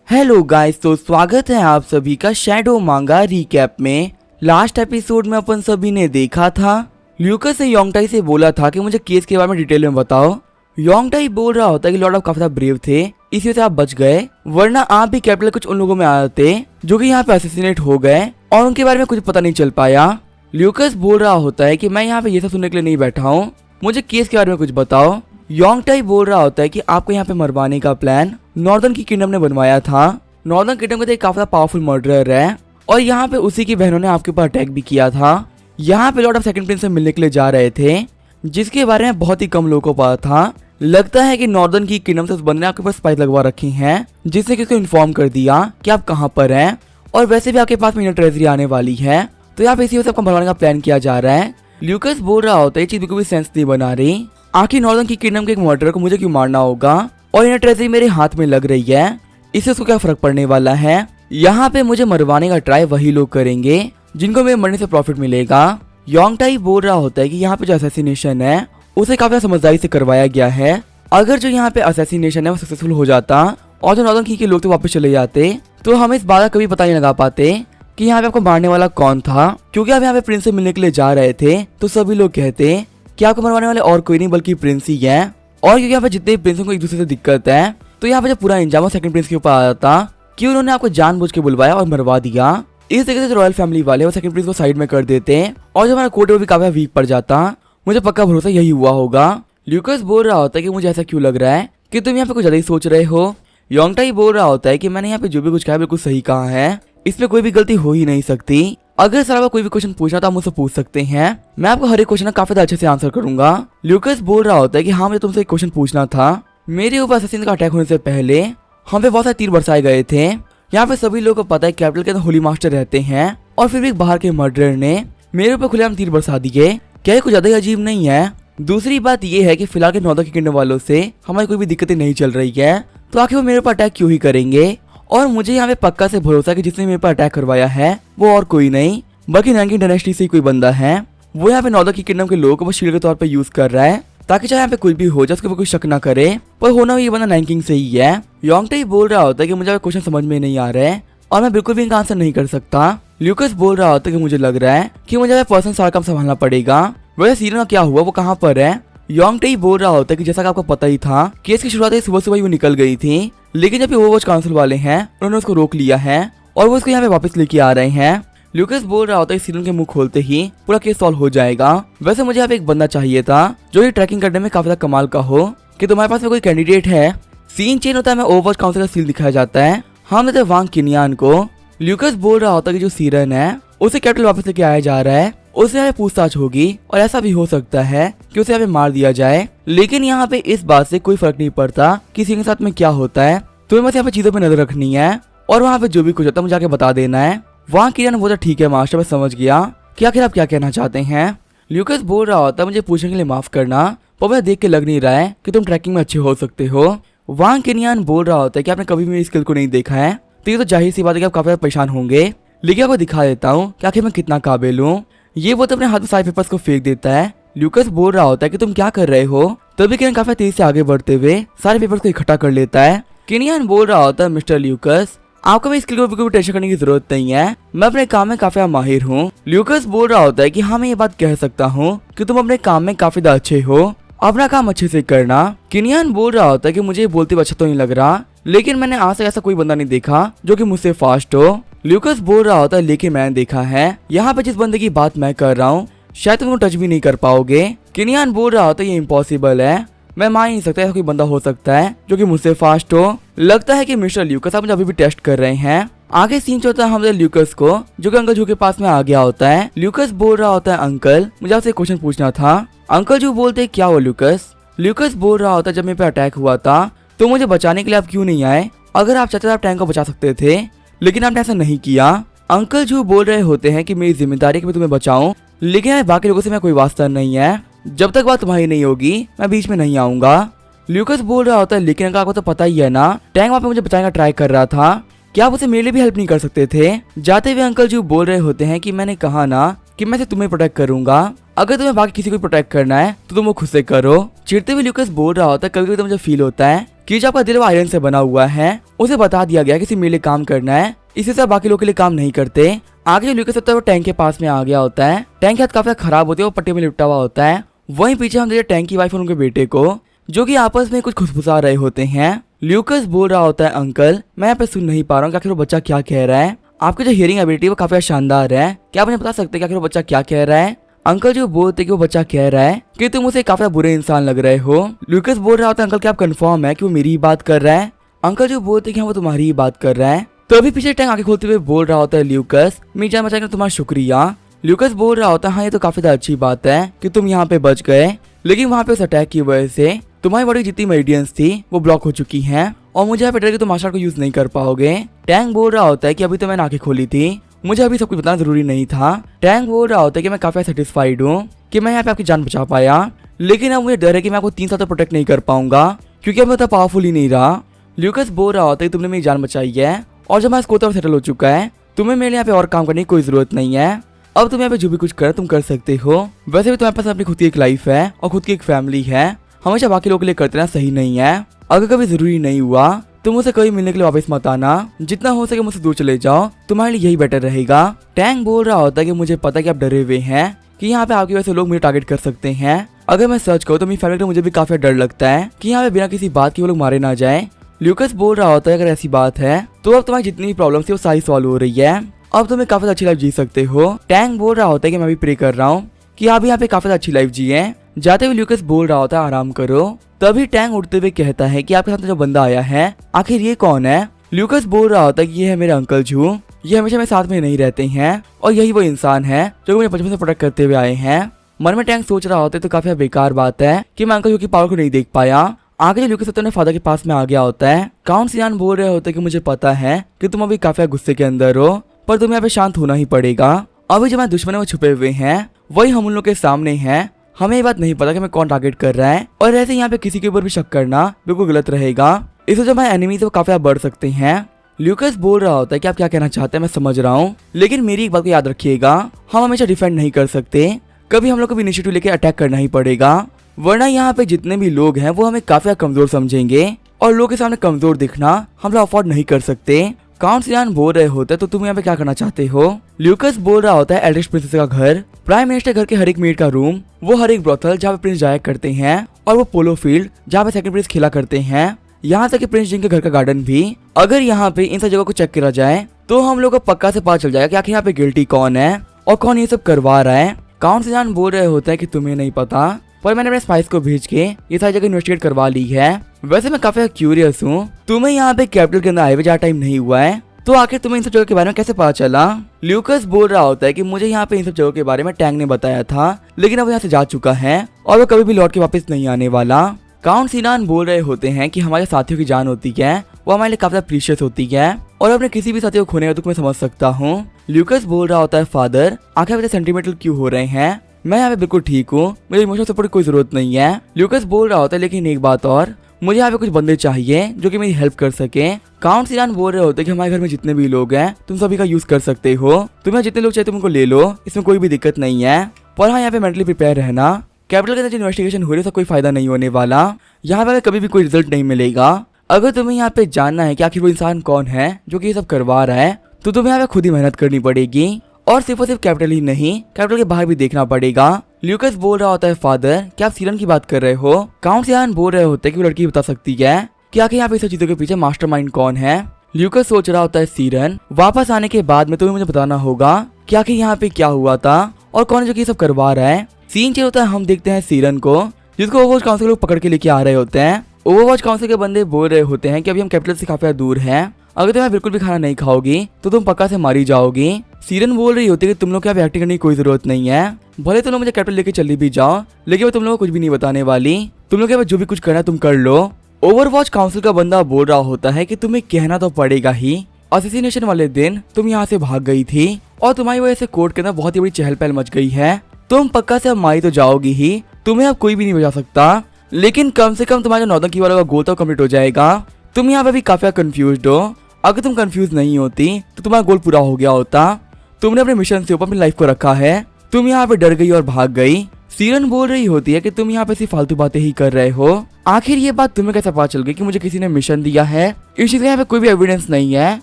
Hello guys, तो स्वागत है आप सभी का शैडो मांगा रिकैप में। लास्ट एपिसोड में अपन सभी ने देखा था ल्यूकस ने योंगटाई से बोला था कि मुझे केस के बारे में डिटेल में बताओ। योंगटाई बोल रहा होता है कि लॉर्ड ऑफ काफी ब्रेव थे, इसी वजह से आप बच गए, वरना आप भी कैपिटल कुछ उन लोगों में आ जाते जो कि यहाँ पे असैसिनेट हो गए और उनके बारे में कुछ पता नहीं चल पाया। ल्यूकस बोल रहा होता है कि मैं यहाँ पे ये सब सुनने के लिए नहीं बैठा हूँ, मुझे केस के बारे में कुछ बताओ। योंगटाई बोल रहा होता है कि आपको यहाँ पे मरवाने का प्लान नॉर्दर्न की किंगडम ने बनवाया था। नॉर्दर्न किंगडम का तो एक काफी पावरफुल मर्डरर है और यहाँ पे उसी की बहनों ने आपके ऊपर अटैक भी किया था। यहाँ पे लॉर्ड ऑफ सेकंड प्रिंस से मिलने के लिए जा रहे थे, जिसके बारे में बहुत ही कम लोगों को पता था। लगता है कि नॉर्दर्न की किंगडम से उस बंदे ने आपके पास स्पाइस लगवा रखी हैं, जिसने किसको इन्फॉर्म कर दिया कि आप कहाँ पर हैं और वैसे भी आपके पास मिनट ट्रेजरी आने वाली है, तो यहाँ पे इसी वजह से आपको मरवाने का प्लान किया जा रहा है। ल्यूकस बोल रहा होता है ये चीज बिल्कुल भी सेंस नहीं बना रही। आखिर नॉर्दर्न की किंगडम के एक मर्डरर को मुझे क्यों मारना होगा और इनर ट्रेजरी मेरे हाथ में लग रही है, इससे उसको क्या फर्क पड़ने वाला है। यहाँ पे मुझे मरवाने का ट्राई वही लोग करेंगे जिनको मेरे मरने से प्रॉफिट मिलेगा। योंगटाई बोल रहा होता है कि यहाँ पे जो असैसिनेशन है उसे काफी समझदारी से करवाया गया है। अगर जो यहाँ पे असैसिनेशन है वो सक्सेसफुल हो जाता और जो नॉर्दर्न की के लोग तो वापस चले जाते, तो हम इस बात का कभी पता नहीं लगा पाते कि यहाँ पे आपको मारने वाला कौन था। क्योंकि आप यहाँ पे प्रिंस से मिलने के लिए जा रहे थे तो सभी लोग कहते कि आपको मरवाने वाले और कोई नहीं बल्कि प्रिंस ही है। और क्योंकि यहाँ पे जितने प्रिंसों को एक दूसरे से दिक्कत है, तो यहाँ पे जो पूरा इंजाम सेकंड प्रिंस के ऊपर आ जाता कि उन्होंने आपको जानबूझ के बुलवाया और मरवा दिया। इस तरीके से रॉयल फैमिली वाले वो सेकंड प्रिंस को साइड में कर देते और जो हमारा कोर्ट है वो भी काफी वीक पड़ जाता। मुझे पक्का भरोसा यही हुआ होगा। ल्यूकस बोल रहा होता है कि मुझे ऐसा क्यों लग रहा है कि तुम यहाँ पे कुछ ज्यादा ही सोच रहे हो। योंगटाई बोल रहा होता है कि मैंने यहाँ पे जो भी कुछ कहा बिल्कुल सही कहा है, इसमें कोई भी गलती हो ही नहीं सकती। अगर सर आपको कोई भी क्वेश्चन पूछना तो आप मुझसे पूछ सकते हैं, मैं आपको हर एक क्वेश्चन काफी अच्छे से आंसर करूंगा। ल्यूकस बोल रहा होता है कि हाँ, मुझे तुमसे एक क्वेश्चन पूछना था। मेरे ऊपर असैसिन का अटैक होने से पहले हम पे बहुत सारे तीर बरसाए गए थे। यहाँ पे सभी लोगों को पता है कैपिटल के अंदर होली मास्टर रहते हैं और फिर भी एक बाहर के मर्डरर ने मेरे ऊपर खुलेआम तीर बरसा दिए। क्या ये कुछ ज्यादा ही अजीब नहीं है? दूसरी बात यह है कि फिलहाल के नॉर्दर्न किंगडम वालों से हमारी कोई भी दिक्कतें नहीं चल रही है, तो आखिर वो मेरे ऊपर अटैक क्यों ही करेंगे। और मुझे यहाँ पे पक्का से भरोसा है कि जिसने मेरे पर अटैक करवाया है वो और कोई नहीं बल्कि नैंकिंग डायनेस्टी से कोई बंदा है। वो यहाँ पे नॉर्दर्न की किंगडम के लोगों को शील्ड के तौर पे यूज कर रहा है ताकि चाहे यहाँ पे कुछ भी हो जाए उसके ऊपर कोई शक ना करे, पर होना ये बंदा नैंकिंग से ही है। योंगटाई बोल रहा होता है कि मुझे क्वेश्चन समझ में नहीं आ रहा है और मैं बिल्कुल भी इनका आंसर नहीं कर सकता। ल्यूकस बोल रहा होता है कि मुझे लग रहा है कि मुझे पर्सनल सारा काम संभालना पड़ेगा। वैसे सीरियन का क्या हुआ, वो कहाँ पर है? योंगटाई बोल रहा होता है कि जैसा कि आपको पता ही था केस की शुरुआत सुबह सुबह ही वो निकल गई थी, लेकिन जब ओवरवॉच काउंसिल वाले हैं उन्होंने उसको रोक लिया है और वो उसको यहाँ पे वापस लेके आ रहे हैं। ल्यूकस बोल रहा होता है सीरियन के मुंह खोलते ही पूरा केस सॉल्व हो जाएगा। वैसे मुझे यहाँ पे एक बंदा चाहिए था जो ये ट्रैकिंग करने में काफी कमाल का हो। कि तुम्हारे पास में कोई कैंडिडेट है? सीन चेंज होता है, मैं ओवरवॉच काउंसिल का सील दिखाया जाता है, हम देते वांग किनियान को। ल्यूकस बोल रहा होता है कि जो सीरियन है उसे कैपिटल वापस लेके आया जा रहा है, उससे यहाँ पे पूछताछ होगी और ऐसा भी हो सकता है कि उसे यहाँ पे मार दिया जाए। लेकिन यहाँ पे इस बात से कोई फर्क नहीं पड़ता किसी के साथ में क्या होता है, तुम्हें बस यहाँ पे चीजों पे नजर रखनी है और वहाँ पे जो भी कुछ होता है मुझे आके बता देना है। वहाँ किरण बोला ठीक है मास्टर, मैं समझ गया कि आखिर आप क्या कहना चाहते हैं। ल्यूकस बोल रहा होता है मुझे पूछने के लिए माफ करना, पर मुझे देख के लग नहीं रहा है कि तुम ट्रैकिंग में अच्छे हो सकते हो। वहाँ किनियान बोल रहा होता है कि आपने कभी भी मेरी स्किल को नहीं देखा है, तो ये तो जाहिर सी बात है कि आप काफी परेशान होंगे, लेकिन आपको दिखा देता हूँ कि आखिर मैं कितना काबिल हूँ। ये वो तो अपने हाथ में सारे पेपर्स को फेंक देता है। ल्यूकस बोल रहा होता है कि तुम क्या कर रहे हो, तभी किरण काफी तेज से आगे बढ़ते हुए सारे पेपर्स को इकट्ठा कर लेता है। किनियान बोल रहा होता है मिस्टर ल्यूकस, आपको भी स्किल को बिल्कुल टेंशन करने की जरूरत नहीं है, मैं अपने काम में काफी माहिर हूँ। ल्यूकस बोल रहा होता है कि हाँ, मैं ये बात कह सकता हूँ कि तुम अपने काम में काफी अच्छे हो, अपना काम अच्छे से करना। किनियान बोल रहा होता है कि मुझे बोलते हुए अच्छा तो नहीं लग रहा, लेकिन मैंने आज तक ऐसा कोई बंदा नहीं देखा जो कि मुझसे फास्ट हो। ल्यूकस बोल रहा होता है लेकिन मैंने देखा है, यहाँ पे जिस बंदे की बात मैं कर रहा हूँ शायद तुम टच भी नहीं कर पाओगे। किनियान बोल रहा होता है ये इम्पॉसिबल है, मैं मान ही नहीं सकता ऐसा कोई बंदा हो सकता है जो कि मुझसे फास्ट हो। लगता है कि मिस्टर ल्यूकस आप मुझे अभी भी टेस्ट कर रहे हैं। आगे सीन चलता है हमारे ल्यूकस को जो कि अंकल जू के पास में आ गया होता है। ल्यूकस बोल रहा होता है अंकल, मुझे आपसे एक क्वेश्चन पूछना था। अंकल जू बोलते हैं क्या हो ल्यूकस? ल्यूकस बोल रहा होता है जब मेरे पे अटैक हुआ था तो मुझे बचाने के लिए आप क्यों नहीं आए? अगर आप चाहते तो आप टैंक को बचा सकते थे, लेकिन आपने ऐसा नहीं किया। अंकल जू बोल रहे होते हैं कि मेरी जिम्मेदारी है कि मैं तुम्हें बचाऊं, लेकिन बाकी लोगों से मैं कोई वास्ता नहीं है, जब तक बात तुम्हारी नहीं होगी मैं बीच में नहीं आऊंगा। ल्यूकस बोल रहा होता है लेकिन अंकल आपको तो पता ही है ना, टैंक वहाँ पे मुझे बचाने का ट्राई कर रहा था, क्या आप उसे मेरे लिए भी हेल्प नहीं कर सकते थे? जाते हुए अंकल जू बोल रहे होते हैं कि मैंने कहा ना कि मैं तुम्हें प्रोटेक्ट करूंगा, अगर तुम्हें बाकी किसी को प्रोटेक्ट करना है तो तुम वो खुद से करो। चिढ़ते हुए ल्यूकस बोल रहा होता है कभी कभी तो मुझे फील होता है कि जो आपका दिल वो आयरन से बना हुआ है। उसे बता दिया गया कि सिर्फ मेरे लिए काम करना है, इसी से बाकी लोगों के लिए काम नहीं करते। आगे जो ल्यूकस होता है वो टैंक के पास में आ गया होता है। टैंक की हाथ काफी खराब होती है, वो पट्टी में लिपटा हुआ होता है। वहीं पीछे हम देखते टैंक की वाइफ और उनके बेटे को, जो कि आपस में कुछ खुशफुसा रहे होते हैं। ल्यूकस बोल रहा होता है, अंकल मैं यहाँ पे सुन नहीं पा रहा हूँ कि आखिर वो बच्चा क्या कह रहा है। आपकी जो हियरिंग एबिलिटी वो काफी शानदार है, क्या आप मुझे बता सकते हैं कि आखिर वो बच्चा क्या कह रहा है। अंकल जो बोलते कि वो बच्चा कह रहा है कि तुम उसे काफी बुरे इंसान लग रहे हो। ल्यूकस बोल रहा होता है, अंकल क्या आप कंफर्म है कि वो मेरी ही बात कर रहा है। अंकल जो बोलते कि हाँ वो तुम्हारी ही बात कर रहा है। तो अभी पीछे टैंक आंखें खोलते हुए बोल रहा होता है, ल्यूकस मैं जान बचाने तुम्हारा शुक्रिया। ल्यूकस बोल रहा होता है, हाँ ये तो काफी अच्छी बात है कि तुम यहाँ पे बच गए, लेकिन वहाँ पे उस अटैक की वजह से तुम्हारी बॉडी जितनी मेडियंस थी वो ब्लॉक हो चुकी हैं और मुझे यहाँ पे डर कि तुम मार्शल आर्ट को यूज नहीं कर पाओगे। टैंक बोल रहा होता है कि अभी तो मैंने आंखें खोली थी, मुझे अभी सब कुछ बताना जरूरी नहीं था। टैंक बोल रहा होता है कि मैं काफी सेटिस्फाइड हूँ कि मैं यहाँ पे आपकी जान बचा पाया, लेकिन अब मुझे डर है कि मैं आपको 3 साल तक प्रोटेक्ट नहीं कर पाऊंगा क्योंकि अब मैं उतना पावरफुल ही नहीं रहा। ल्यूकस बोल रहा होता है तुमने मेरी जान बचाई है और जब मैं इस कोता सेटल हो चुका है, तुम्हें मेरे यहाँ पे और काम करने की कोई जरूरत नहीं है। अब तुम यहाँ पे जो भी कुछ कर तुम कर सकते हो। वैसे भी तुम्हारे पास अपनी खुद की एक लाइफ है और खुद की एक फैमिली है, हमेशा बाकी लोगों के लिए करते रहना सही नहीं है। अगर कभी जरूरी नहीं हुआ तो मुझसे कभी मिलने के लिए वापस मत आना, जितना हो सके मुझसे दूर चले जाओ, तुम्हारे लिए यही बेटर रहेगा। टैंक बोल रहा होता है कि मुझे पता है कि आप डरे हुए हैं कि यहाँ पे आपकी वजह से लोग मुझे टारगेट कर सकते हैं। अगर मैं सर्च करूँ तो मेरी फैमिली को मुझे भी काफी डर लगता है कि यहाँ पे बिना किसी बात के वो लोग मारे ना जाए। ल्यूकस बोल रहा होता है अगर ऐसी बात है तो अब तुम्हारी जितनी भी प्रॉब्लम थी वो सारी सॉल्व हो रही है, अब तुम्हें काफी अच्छी लाइफ जी सकते हो। टैंक बोल रहा होता है कि मैं भी प्रे कर रहा हूँ कि आप यहाँ पे काफी अच्छी लाइफ जिए। जाते हुए ल्यूकस बोल रहा होता है आराम करो। तभी टैंक उठते हुए कहता है कि आपके साथ जो बंदा आया है आखिर ये कौन है। ल्यूकस बोल रहा होता है कि ये है मेरे अंकल जू, ये हमेशा मेरे साथ में नहीं रहते हैं और यही वो इंसान है जो मुझे बचपन से प्रोटेक्ट करते हुए आए हैं। मन में टैंक सोच रहा होता है तो काफी बेकार बात है कि मैं अंकल जू की पावर को नहीं देख पाया। आगे जो ल्यूकस अपने फादर के पास में आ गया होता है। काउंट सियान बोल रहे होते कि मुझे पता है कि तुम अभी काफी गुस्से के अंदर हो, पर तुम्हें यहाँ पे शांत होना ही पड़ेगा। अभी जो हमारे दुश्मन वो छुपे हुए हैं वही हम उन लोग के सामने हैं, हमें ये बात नहीं पता कि हमें कौन टारगेट कर रहा है और ऐसे यहाँ पे किसी के ऊपर भी शक करना बिल्कुल गलत रहेगा। इससे जो हमारे एनिमी वो काफी बढ़ सकते हैं। ल्यूकस बोल रहा होता है कि आप क्या कहना चाहते हैं मैं समझ रहा हूँ, लेकिन मेरी एक बात को याद रखिएगा, हम हमेशा डिफेंड नहीं कर सकते, कभी हम लोग को भी इनिशिएटिव लेके अटैक करना ही पड़ेगा, वरना यहाँ पे जितने भी लोग हैं वो हमें काफी कमजोर समझेंगे और लोग के सामने कमजोर दिखना हम लोग अफोर्ड नहीं कर सकते। काउंट सियान बोल रहे होते तो तुम यहाँ पे क्या करना चाहते हो। ल्यूकस बोल रहा होता है एल्ड्रिच प्रिंसेस का घर, प्राइम मिनिस्टर घर के हर एक मिनट का रूम, वो हर एक ब्रोथल जहाँ पे प्रिंस जाया करते हैं और वो पोलो फील्ड जहाँ पे सेकंड प्रिंस खेला करते हैं, यहाँ तक कि प्रिंस जिंग के घर का गार्डन भी। अगर यहाँ पे इन सब जगह को चेक करा जाए तो हम लोग को पक्का से पता चल जाएगा कि आखिर यहाँ पे गिल्टी कौन है और कौन ये सब करवा रहा है। काउंट सियान बोल रहे होते हैं कि तुम्हें नहीं पता, पर मैंने अपने स्पाइस को भेज के ये सारी जगह इन्वेस्टिगेट करवा ली है। वैसे मैं काफी क्यूरियस हूँ, तुम्हें यहाँ पे कैपिटल के अंदर आए हुए ज्यादा टाइम नहीं हुआ है, तो आखिर तुम्हें इन सब जगह के बारे में कैसे पता चला। ल्यूकस बोल रहा होता है कि मुझे यहाँ पे इन सब जगह के बारे में टैंक ने बताया था, लेकिन अब यहाँ से जा चुका है और वो कभी भी लौट के वापस नहीं आने वाला। काउंट सिनान बोल रहे होते हैं कि हमारे साथियों की जान होती है वो हमारे लिए काफी प्रीशियस होती है और अपने किसी भी साथी को खोने का दुख मैं समझ सकता हूँ। ल्यूकस बोल रहा होता है फादर आखिर वजह सेंटिमेंटल क्यों हो रहे हैं, मैं यहाँ पे बिल्कुल ठीक हूँ, मेरे इमोशनल सपोर्ट की कोई जरूरत नहीं है। ल्यूकस बोल रहा होता है लेकिन एक बात और, मुझे यहाँ पे कुछ बंदे चाहिए जो कि मेरी हेल्प कर सके। काउंट सियान बोल रहे होते कि हमारे घर में जितने भी लोग हैं तुम सभी का यूज कर सकते हो, तुम्हें जितने लोग चाहिए तुम उनको ले लो, इसमें कोई भी दिक्कत नहीं है, पर हाँ यहाँ पे मेंटली प्रिपेयर रहना, कैपिटल के अंदर जो इन्वेस्टिगेशन हो रही है उसका कोई फायदा नहीं होने वाला, यहाँ पे कभी भी कोई रिजल्ट नहीं मिलेगा। अगर तुम्हें यहाँ पे जानना है कि आखिर वो इंसान कौन है जो कि ये सब करवा रहा है, तो तुम्हें यहाँ पे खुद ही मेहनत करनी पड़ेगी और सिर्फ और सिर्फ कैपिटल ही नहीं, कैपिटल के बाहर भी देखना पड़ेगा। ल्यूकस बोल रहा होता है फादर क्या आप सीरन की बात कर रहे हो। काउंट सियान बोल रहे होते कि वो लड़की बता सकती है कि आखिर यहाँ पे सब चीजों के पीछे मास्टरमाइंड कौन है। ल्यूकस सोच रहा होता है सीरन वापस आने के बाद में तुम्हें मुझे बताना होगा कि आखिर यहाँ पे क्या हुआ था और कौन है जो कि सब करवा रहा है। सीन चेंज होता है, हम देखते हैं सीरन को जिसको ओवरवॉच काउंसिल लोग पकड़ के लेके आ रहे होते हैं। ओवरवॉच काउंसिल के बंदे बोल रहे होते हैं कि अभी हम कैपिटल से काफी दूर हैं, अगर तुम बिल्कुल भी खाना नहीं खाओगी तो तुम पक्का से मारी जाओगी। सीरन बोल रही होती है कि तुम लोग क्या एक्टिंग करने की कोई जरूरत नहीं है, भले तुम लोग मुझे कैपिटल लेके चली भी जाओ लेकिन वो तुम लोगों को कुछ भी नहीं बताने वाली, तुम लोग जो भी कुछ करना है तुम कर लो। ओवरवॉच काउंसिल का बंदा बोल रहा होता है कि तुम्हें कहना तो पड़ेगा ही, असैसिनेशन वाले दिन तुम यहाँ से भाग गई थी और तुम्हारी वजह से कोर्ट के अंदर बहुत ही बड़ी चहल पहल मच गई है, तुम पक्का से अब मारी तो जाओगी ही, तुम्हें अब कोई भी नहीं बचा सकता, लेकिन कम से कम तुम्हारा नॉर्दर्न की वाला गोल तो कम्प्लीट हो जाएगा। तुम यहाँ पे भी काफी कंफ्यूज हो, अगर तुम कंफ्यूज नहीं होती तो तुम्हारा गोल पूरा हो गया होता। तुमने अपने मिशन से ऊपर अपनी लाइफ को रखा है, तुम यहाँ पे डर गई और भाग गई। सीरन बोल रही होती है कि तुम यहाँ पे सिर्फ फालतू बातें ही कर रहे हो। आखिर ये बात तुम्हें कैसे पता चल गई कि मुझे किसी ने मिशन दिया है? इस चीज का यहाँ पे कोई भी एविडेंस नहीं है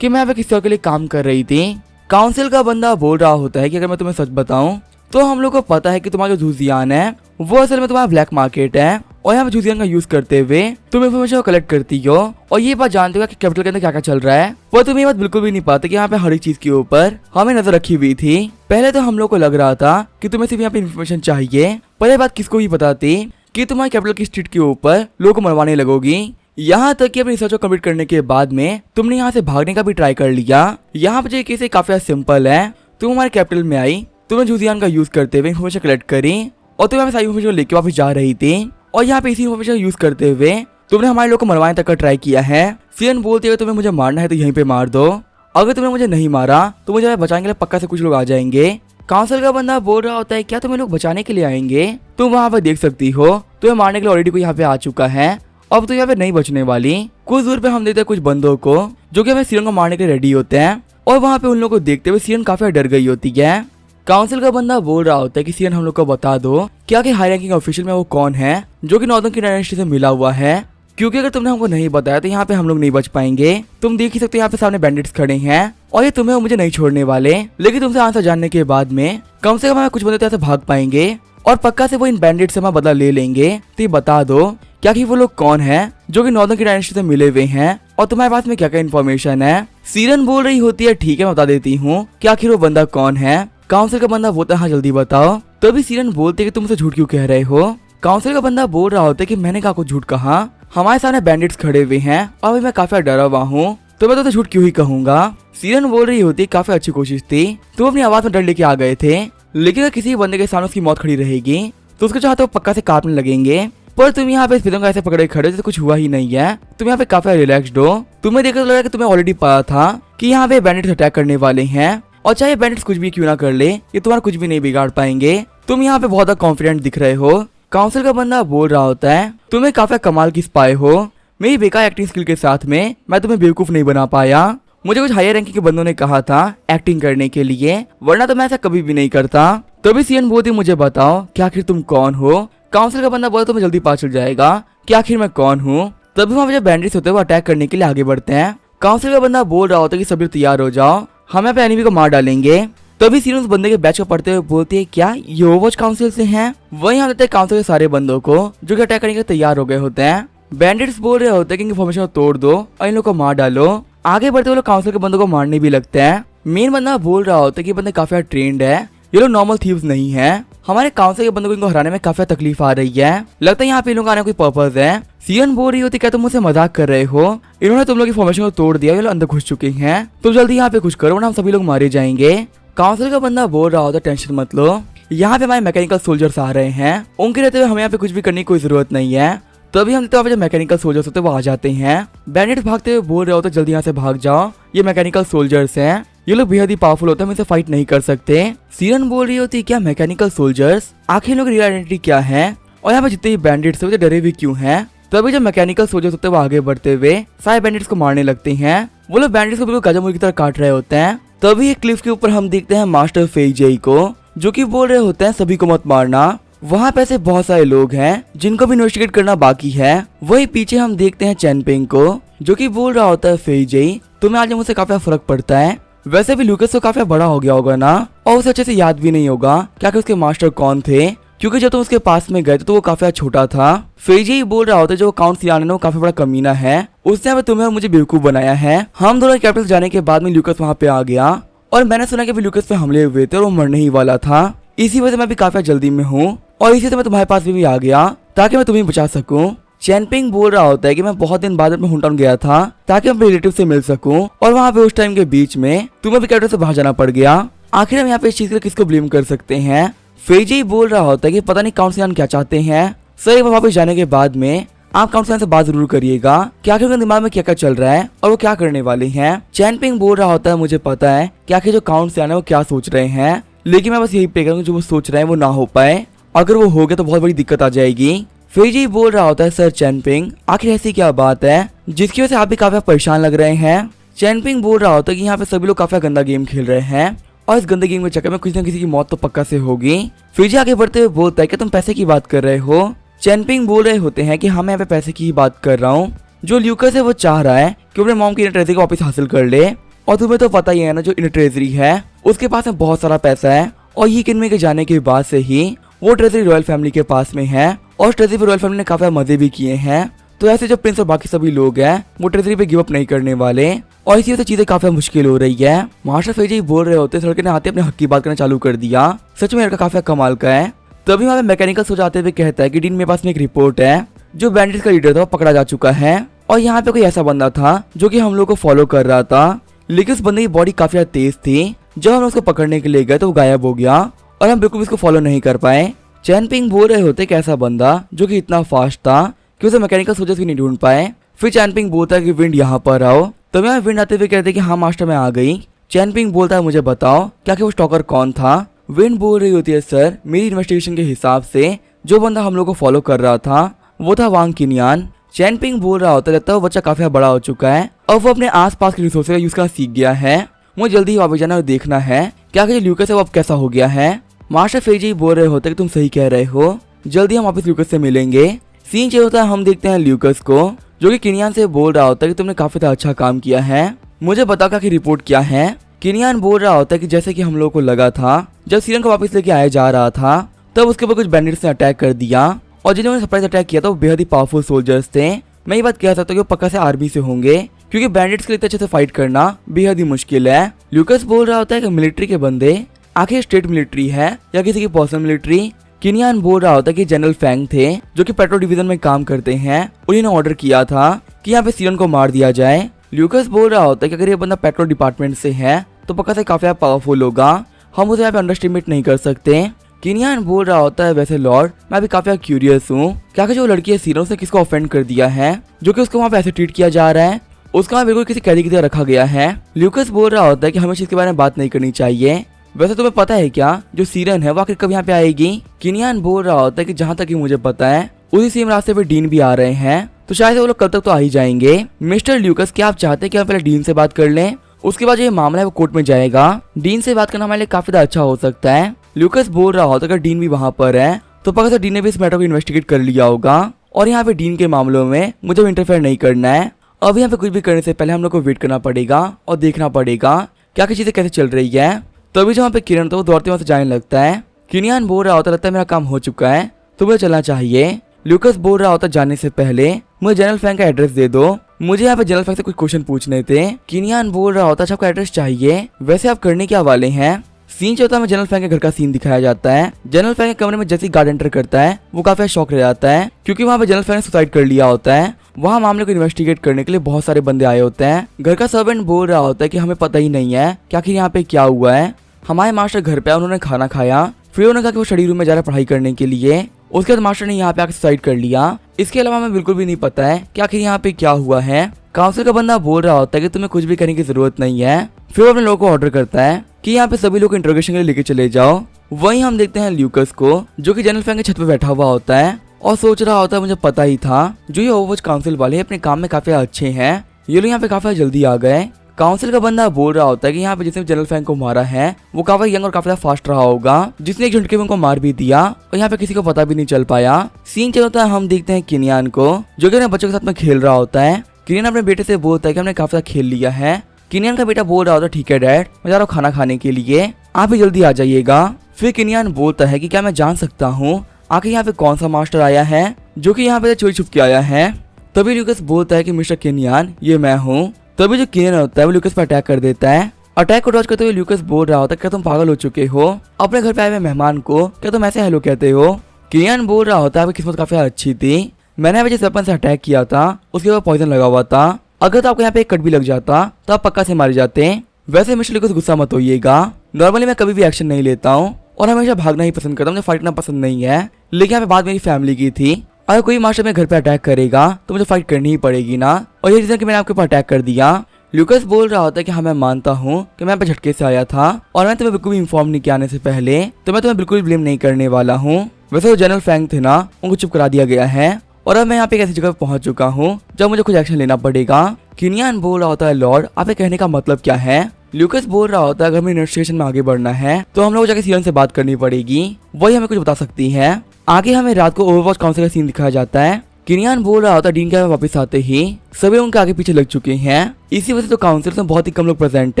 कि मैं यहाँ पे किसी और के लिए काम कर रही थी। काउंसिल का बंदा बोल रहा होता है कि अगर मैं तुम्हें सच बताऊं तो हम लोग को पता है कि तुम्हारा जो जूजियान है वो असल में तुम्हारा ब्लैक मार्केट है, और यहाँ पे जूजियान का यूज करते हुए तुम इन्फॉर्मेशन कलेक्ट करती हो और ये बात जानते हो कि कैपिटल के अंदर क्या क्या चल रहा है। पर तुम्हें ये बात बिल्कुल भी नहीं पाते कि यहाँ पे हर एक चीज के ऊपर हमें नजर रखी हुई थी। पहले तो हम लोग को लग रहा था कि तुम्हें सिर्फ यहाँ पे इन्फॉर्मेशन चाहिए, पर ये बात किसको ही पता थी कि तुम्हारे कैपिटल की स्ट्रीट के ऊपर लोगों को मरवाने लगोगी। यहाँ तक कि अपनी रिसर्च को कंप्लीट करने के बाद में तुमने यहाँ से भागने का भी ट्राई कर लिया। यहाँ पे केस काफी सिंपल है। तुम हमारे कैपिटल में आई, तुमने जूजियान का यूज करते हुए इन्फॉर्मेशन कलेक्ट करी और तुम यहाँ पे सारी इन्फॉर्मेशन लेके वापस जा रही थी, और यहाँ पे इसी इन्फॉर्मेशन यूज करते हुए तुमने हमारे लोग को मरवाने तक का ट्राई किया है। सीएन बोलते हुए तुम्हें मुझे मारना है तो यहीं पे मार दो, अगर तुमने मुझे नहीं मारा तो मुझे बचाने के लिए पक्का से कुछ लोग आ जाएंगे। काउंसिल का बंदा बोल रहा होता है क्या तुम्हें लोग बचाने के लिए आएंगे? तुम वहाँ पर देख सकती हो तुम्हें मारने के लिए ऑलरेडी कोई यहाँ पे आ चुका है, अब तो यहाँ पे नहीं बचने वाली। कुछ दूर पे हम देखते हैं कुछ बंदों को जो कि हमें सीरन को मारने के लिए रेडी होते हैं, और वहाँ पे उन लोगों को देखते हुए सीरन काफी डर गई होती है। काउंसिल का बंदा बोल रहा होता है कि सीएन हम लोग को बता दो क्या कि हाई रैंकिंग ऑफिशियल में वो कौन है जो कि नॉर्दर्न की डायनेस्टी से मिला हुआ है, क्योंकि अगर तुमने हमको नहीं बताया तो यहाँ पे हम लोग नहीं बच पाएंगे। तुम देख ही सकते हो यहाँ पे सामने बैंडिट्स खड़े हैं और ये तुम्हें और मुझे नहीं छोड़ने वाले, लेकिन तुमसे आंसर जानने के बाद में कम से कम हमें कुछ बंदे तो ऐसे भाग पाएंगे और पक्का से वो इन बैंडिट्स से हमें बदला ले लेंगे। तो ये बता दो क्या कि वो लोग कौन है जो कि नॉर्दर्न की डायनेस्टी से मिले हुए हैं और तुम्हारे पास में क्या क्या इन्फॉर्मेशन है। सीरन बोल रही होती है ठीक है मैं बता देती हूँ कि आखिर वो बंदा कौन है। काउंसिल का बंदा बोलता है हाँ जल्दी बताओ। तभी सीरन बोलते कि तुम मुझसे झूठ क्यों कह रहे हो? काउंसिल का बंदा बोल रहा होता है कि मैंने कहा कुछ झूठ कहा, हमारे सामने बैंडिट्स खड़े हुए हैं और अभी मैं काफी डरा हुआ हूँ, तो मैं तो झूठ क्यों ही कहूंगा। सीरन बोल रही होती काफी अच्छी कोशिश थी, तुम अपनी आवाज में डर लेके आ गए थे, लेकिन अगर किसी बंदे के सामने उसकी मौत खड़ी रहेगी तो उसके चाहते वो पक्का से काटने लगेंगे, पर तुम यहाँ पे इस विधों का ऐसे पकड़े खड़े जैसे कुछ हुआ ही नहीं है। तुम यहाँ पे काफी रिलैक्स्ड हो, तुम्हें देखकर लगा कि तुम्हें ऑलरेडी पता था कि यहाँ पे बैंडिट्स अटैक करने वाले हैं, और चाहे बैंडिट्स कुछ भी क्यों ना कर ले ये तुम्हारा कुछ भी नहीं बिगाड़ पाएंगे। तुम यहाँ पे बहुत ज्यादा कॉन्फिडेंट दिख रहे हो। काउंसिल का बंदा बोल रहा होता है तुम्हें काफी कमाल की स्पाई हो, मेरी बेकार एक्टिंग स्किल के साथ में मैं तुम्हें बेवकूफ नहीं बना पाया। मुझे कुछ हायर रैंकिंग के बंदों ने कहा था एक्टिंग करने के लिए, वरना तो मैं ऐसा कभी भी नहीं करता। तभी सीएन बोलती मुझे बताओ कि आखिर तुम कौन हो? काउंसिल का बंदा बोला तुम्हें जल्दी पता चल जाएगा कि आखिर मैं कौन हूँ। तभी वहाँ जो बैंडिट्स होते हैं वो अटैक करने के लिए आगे बढ़ते हैं। काउंसिल का बंदा बोल रहा होता है कि सभी तैयार हो जाओ, हम यहाँ पे एनिमी को मार डालेंगे। तभी सीरन उस बंदे के बैच को पढ़ते हुए बोलती है क्या ये ओवरवॉच काउंसिल से हैं? वहीं हम देखते हैं काउंसिल के सारे बंदों को जो कि अटैक करने के तैयार हो गए होते हैं। बैंडिट्स बोल रहे होते हैं कि इन्फॉर्मेशन तोड़ दो और इन लोगों को मार डालो। आगे बढ़ते हुए लोग काउंसिल के बंदों को मारने भी लगते हैं। मेन बंदा बोल रहा होता है कि बंदे काफी ट्रेंड है, ये लोग नॉर्मल थीव्स नहीं है, हमारे काउंसिल के बंदों को इनको हराने में काफी तकलीफ आ रही है, लगता है यहाँ पे इन लोगों का आने का कोई पर्पस है। सीएन बोल रही होती क्या तुम मुझसे मजाक कर रहे हो? इन्होंने तुम लोग की फॉर्मेशन को तोड़ दिया, ये लोग अंदर घुस चुके हैं, तुम जल्दी यहाँ पे कुछ करो वरना हम सभी लोग मारे जाएंगे। काउंसिल का बंदा बोल रहा होता टेंशन मत लो, यहाँ पे हमारे मैकेनिकल सोल्जर्स आ रहे हैं, उनके रहते हुए हमें यहाँ पे कुछ भी करने की कोई जरूरत नहीं है। तभी हम जो मैकेनिकल सोल्जर्स होते हैं वो आ जाते हैं। बैंडिट्स भागते हुए बोल रहे होते जल्दी यहाँ से भाग जाओ, ये मैकेनिकल सोल्जर्स हैं, ये लोग बेहद ही पावरफुल होते हैं, हम इनसे फाइट नहीं कर सकते। सीरन बोल रही होती क्या मैकेनिकल सोल्जर्स? आखिर लोग रियल आइडेंटिटी क्या है और यहाँ पे जितने भी बैंडिट्स होते डरे हुए क्यों हैं? तभी जब मैकेनिकल सोल्जर्स होते हैं वो आगे बढ़ते हुए सारे बैंडिट्स को मारने लगते हैं। वो लोग बैंडिट्स को बिल्कुल गजा मुर्गी की तरह काट रहे होते हैं। तभी एक क्लिफ के ऊपर हम देखते हैं मास्टर फेइजेई को, जो कि बोल रहे होते हैं सभी को मत मारना, वहाँ पे ऐसे बहुत सारे लोग हैं जिनको भी इन्वेस्टिगेट करना बाकी है। वही पीछे हम देखते हैं चैनपिंग को, जो कि बोल रहा होता है फेइजेई तुम्हें आज मुझसे काफी फर्क पड़ता है, वैसे भी लूकस तो काफी बड़ा हो गया होगा ना, और उसे अच्छे से याद भी नहीं होगा क्या कि उसके मास्टर कौन थे, क्योंकि जब तुम उसके पास में गए तो वो काफी छोटा था। फेइजेई बोल रहा होता है जो काउंट सियाने ने वो काफी बड़ा कमीना है, उसने हमें तुम्हें और मुझे बेवकूफ बनाया है। हम दोनों कैपिटल जाने के बाद में लूकस वहाँ पे आ गया और मैंने सुना कि लूकस पे हमले हुए थे और वो मरने ही वाला था, इसी वजह से मैं भी काफी जल्दी में हूँ और इसी से मैं तुम्हारे पास भी आ गया ताकि मैं तुम्हें बचा सकूं। चैनपिंग बोल रहा होता है कि मैं बहुत दिन बाद में होमटाउन गया था ताकि मैं अपने रिलेटिव से मिल सकूं, और वहाँ पे उस टाइम के बीच में तुम्हें भी कैपिटल से बाहर जाना पड़ गया। आखिर हम यहाँ पे इस चीज के लिए किसको ब्लेम कर सकते हैं? फेइजेई बोल रहा होता है कि पता नहीं काउंसिल क्या चाहते हैं। सर वापस जाने के बाद में आप काउंसिल से बात जरूर करिएगा कि आखिर उनके दिमाग में क्या क्या चल रहा है और वो क्या करने वाले हैं। चैनपिंग बोल रहा होता है मुझे पता है कि आखिर जो काउंसिल है वो क्या सोच रहे हैं, लेकिन मैं बस यही प्रे करूंगा जो वो सोच रहे हैं वो ना हो पाए, अगर वो हो गया तो बहुत बड़ी दिक्कत आ जाएगी। फेइजेई बोल रहा होता है सर चैनपिंग आखिर ऐसी क्या बात है जिसकी वजह से आप भी काफी परेशान लग रहे हैं? चैनपिंग बोल रहा होता है कि यहाँ पे सभी लोग काफी गंदा गेम खेल रहे हैं और इस गंदगी में चक्कर में किसी न किसी की मौत तो पक्का से होगी। फिजी आगे बढ़ते हुए बोलता है कि तुम पैसे की बात कर रहे हो। चैनपिंग बोल रहे होते हैं कि हाँ मैं यहाँ पे पैसे की ही बात कर रहा हूँ। जो ल्यूकस है वो चाह रहा है कि अपने मॉम की इनर ट्रेजरी को वापस हासिल कर ले। और तुम्हें तो पता ही है ना, जो इनर ट्रेजरी है उसके पास में बहुत सारा पैसा है और ये किनमे के जाने के बाद से ही वो ट्रेजरी रॉयल फैमिली के पास में है और ट्रेजरी पे रॉयल फैमिली ने काफी मजे भी किए हैं। तो ऐसे जो प्रिंस और बाकी सभी लोग हैं वो ट्रेजरी पे गिव अप नहीं करने वाले और इसी वजह से चीजें काफी मुश्किल हो रही है। मास्टर फेजी बोल रहे होते लड़के ने आते अपने हक की बात करना चालू कर दिया। सच में लड़का काफी कमाल का है। तभी वहाँ पे मैकेनिकल सो जाते हुए कहता है कि डीन मेरे पास में एक रिपोर्ट है, जो बैंडिट्स का लीडर था वो पकड़ा जा चुका है और यहाँ पे कोई ऐसा बंदा था जो कि हम लोग को फॉलो कर रहा था, लेकिन उस बंदे की बॉडी काफी तेज थी। जब हम उसको पकड़ने के लिए गए तो वो गायब हो गया और हम बिल्कुल इसको फॉलो नहीं कर पाए। चैनपिंग बोल रहे होते कि ऐसा बंदा जो कि इतना फास्ट था कि उसे मैकेनिकल सोल्जर्स भी नहीं ढूंढ पाए। फिर चैनपिंग बोलता है कि विंड यहाँ पर आओ। तभी यहाँ विंड आते हुए कहते कि हाँ मास्टर मैं आ गई। चैनपिंग बोलता है मुझे बताओ क्या कि वो स्टॉकर कौन था। विंड बोल रही होती है सर मेरी इन्वेस्टिगेशन के हिसाब से जो बंदा हम लोग को फॉलो कर रहा था वो था वांग किनियान। चैनपिंग बोल रहा होता लगता है वो बच्चा काफी बड़ा हो चुका है और वो अपने आसपास के रिसोर्सेज का यूज करना सीख गया है। मुझे जल्दी ही वापस जाना और देखना है क्या कि जो ल्यूकस है वो अब कैसा हो गया है। मास्टर फेजी बोल रहे होते कि तुम सही कह रहे हो, जल्दी हम वापस ल्यूकस से मिलेंगे। सीन चेंज होता है, हम देखते हैं ल्यूकस को जो कि किनियान से बोल रहा होता है कि तुमने काफी अच्छा काम किया है, मुझे बता कि रिपोर्ट क्या है। किनियान बोल रहा होता है कि जैसे कि हम लोगों को लगा था जब सीरन को वापस लेके आया जा रहा था तब उसके ऊपर कुछ बैंडिट्स ने अटैक कर दिया और जिन्होंने सरप्राइज अटैक किया था वो बेहद ही पावरफुल सोल्जर्स थे। मैं ये बात कह सकता हूँ कि वो पक्का से आर्मी से होंगे क्योंकि बैंडिट्स के लिए अच्छे से फाइट करना बेहद ही मुश्किल है। ल्यूकस बोल रहा होता है कि मिलिट्री के बंदे आखिर स्टेट मिलिट्री है या किसी की पर्सनल मिलिट्री। किनियान बोल रहा होता है कि जनरल फैंग थे जो कि पेट्रोल डिवीजन में काम करते हैं, उन्हीं ने ऑर्डर किया था कि यहाँ पे सीरन को मार दिया जाए। ल्यूकस बोल रहा होता है कि अगर ये बंदा पेट्रोल डिपार्टमेंट से है तो पक्का से काफी पावरफुल होगा, हम उसे यहाँ पे अंडरस्टिमेट नहीं कर सकते। किनियान बोल रहा होता है वैसे लॉर्ड मैं भी काफी क्यूरियस हूँ क्या कि जो लड़की है सीरन उसने किसको ऑफेंड कर दिया है जो कि उसको वहाँ पे ऐसे ट्रीट किया जा रहा है, उसका वहाँ बिल्कुल किसी कैदी की तरह रखा गया है। ल्यूकस बोल रहा होता है कि हमें इसके बारे में बात नहीं करनी चाहिए। वैसे तुम्हें पता है क्या जो सीरन है वो आखिर कब यहाँ पे आएगी। किनियान बोल रहा होता है कि जहाँ तक कि मुझे पता है उसी सेम रास्ते पे डीन भी आ रहे हैं, तो शायद वो लोग कल तक तो आ ही जाएंगे। मिस्टर ल्यूकस क्या आप चाहते हैं कि हम पहले डीन से बात कर लें, उसके बाद ये मामला है वो कोर्ट में जाएगा। डीन से बात करना हमारे लिए काफी अच्छा हो सकता है। ल्यूकस बोल रहा होता है अगर डीन भी वहाँ पर है तो पक्का से डीन ने भी इस मैटर को इन्वेस्टिगेट कर लिया होगा और यहाँ पे डीन के मामलों में मुझे इंटरफेयर नहीं करना है। अब यहाँ पे कुछ भी करने से पहले हम लोग को वेट करना पड़ेगा और देखना पड़ेगा क्या क्या चीजें कैसे चल रही है। तभी जो वहाँ पे किरण तो वो दौड़ते वहाँ से जाने लगता है। किनियान बोल रहा होता लगता है मेरा काम हो चुका है तो मुझे चलना चाहिए। ल्यूकस बोल रहा होता जाने से पहले मुझे जनरल फैंग का एड्रेस दे दो, मुझे यहाँ पे जनरल फैंग से कुछ क्वेश्चन पूछने थे। किनियान बोल रहा होता अच्छा आपका एड्रेस चाहिए, वैसे आप करने क्या वाले हैं। सीन चलता है जनरल फैंग के घर का सीन दिखाया जाता है। जनरल फैंग के कमरे में जैसे गार्ड एंटर करता है वो काफी शॉक रह जाता है क्योंकि वहाँ पे जनरल फैंग ने सुसाइड कर लिया होता है। वहाँ मामले को इन्वेस्टिगेट करने के लिए बहुत सारे बंदे आए होते हैं। घर का सर्वेंट बोल रहा होता है कि हमें पता ही नहीं है कि आखिर यहाँ पे क्या हुआ है। हमारे मास्टर घर पे उन्होंने खाना खाया, फिर उन्होंने कहा कि वो स्टडी रूम में जा रहे पढ़ाई करने के लिए, उसके बाद मास्टर ने यहाँ पे आकर सुसाइड कर लिया। इसके अलावा हमें बिल्कुल भी नहीं पता है कि आखिर यहाँ पे क्या हुआ है। काउंसिल का बंदा बोल रहा होता है कि तुम्हें कुछ भी करने की जरूरत नहीं है। फिर वो अपने लोगों को ऑर्डर करता है कि यहाँ पे सभी लोग इंट्रोगेशन के लिए लेके चले जाओ। वहीं हम देखते हैं ल्यूकस को जो कि जनरल फैंग के छत पे बैठा हुआ होता है और सोच रहा होता है मुझे पता ही था जो ये ओवरवॉच काउंसिल वाले अपने काम में काफी अच्छे हैं, ये लोग यहाँ पे काफी जल्दी आ गए। काउंसिल का बंदा बोल रहा होता है कि यहाँ पे जिसने जनरल फैंग को मारा है वो काफी यंग और काफी फास्ट रहा होगा, जिसने एक झटके में उनको मार भी दिया और यहाँ पे किसी को पता भी नहीं चल पाया। सीन चलता है, हम देखते हैं किनियान को जो कि अपने बच्चों के साथ में खेल रहा होता है। किनियान अपने बेटे से बोलता है कि हमने काफी खेल लिया है। किनियान का बेटा बोल रहा होता है ठीक है डैड मैं जा रहा हूँ खाना खाने के लिए, आप भी जल्दी आ जाइएगा। फिर किनियान बोलता है कि क्या मैं जान सकता हूँ आखिर यहाँ पे कौन सा मास्टर आया है जो कि यहाँ पे चोरी छुप के आया है। तभी ल्यूकस बोलता है कि मिस्टर किनियान ये मैं हूँ। तभी जो किनियान होता है वो ल्यूकस पर अटैक कर देता है। अटैक को डॉज करते हुए ल्यूकस बोल रहा होता है क्या तुम पागल हो चुके हो, अपने घर पे आए हुए मेहमान को क्या तुम ऐसे हेलो कहते हो। किनियान बोल रहा होता है आपकी किस्मत काफी अच्छी थी, मैंने जिस वेपन से अटैक किया था उसके ऊपर पॉइजन लगा हुआ था, अगर तो आपको यहाँ पे एक कट भी लग जाता तो आप पक्का से मारे जाते। वैसे मिस्टर ल्यूकस गुस्सा मत होइएगा, नॉर्मली मैं कभी भी एक्शन नहीं लेता हूँ और हमेशा भागना ही पसंद करता हूँ, मुझे फाइट करना पसंद नहीं है, लेकिन यहाँ पे बात मेरी फैमिली की थी। अगर कोई मास्टर मेरे घर पे अटैक करेगा तो मुझे फाइट करनी ही पड़ेगी ना, और ये रीजन कि मैंने आपके ऊपर अटैक कर दिया। ल्यूकस बोल रहा होता है कि हाँ मैं मानता हूँ कि मैं पे झटके से आया था और मैं तुम्हें बिल्कुल भी इन्फॉर्म नहीं किया आने से पहले, तो मैं तुम्हें बिल्कुल भी ब्लेम नहीं करने वाला हूँ। वैसे वो जनरल फैंग थे ना, उनको चुप करा दिया गया है और अब मैं यहाँ पे एक ऐसी जगह पहुंच चुका हूँ जब मुझे कुछ एक्शन लेना पड़ेगा। किनियान बोल रहा होता है लॉर्ड आपके कहने का मतलब क्या है। ल्यूकस बोल रहा होता है अगर हमें इन्वेस्टिगेशन में आगे बढ़ना है तो हम लोग जाके सीरन से बात करनी पड़ेगी, वही हमें कुछ बता सकती है। आगे हमें रात को ओवरवॉच काउंसिल का सीन दिखाया जाता है। किनियान बोल रहा होता है डीन के वापस आते ही सभी उनके आगे पीछे लग चुके हैं, इसी वजह से तो काउंसिल में बहुत ही कम लोग प्रेजेंट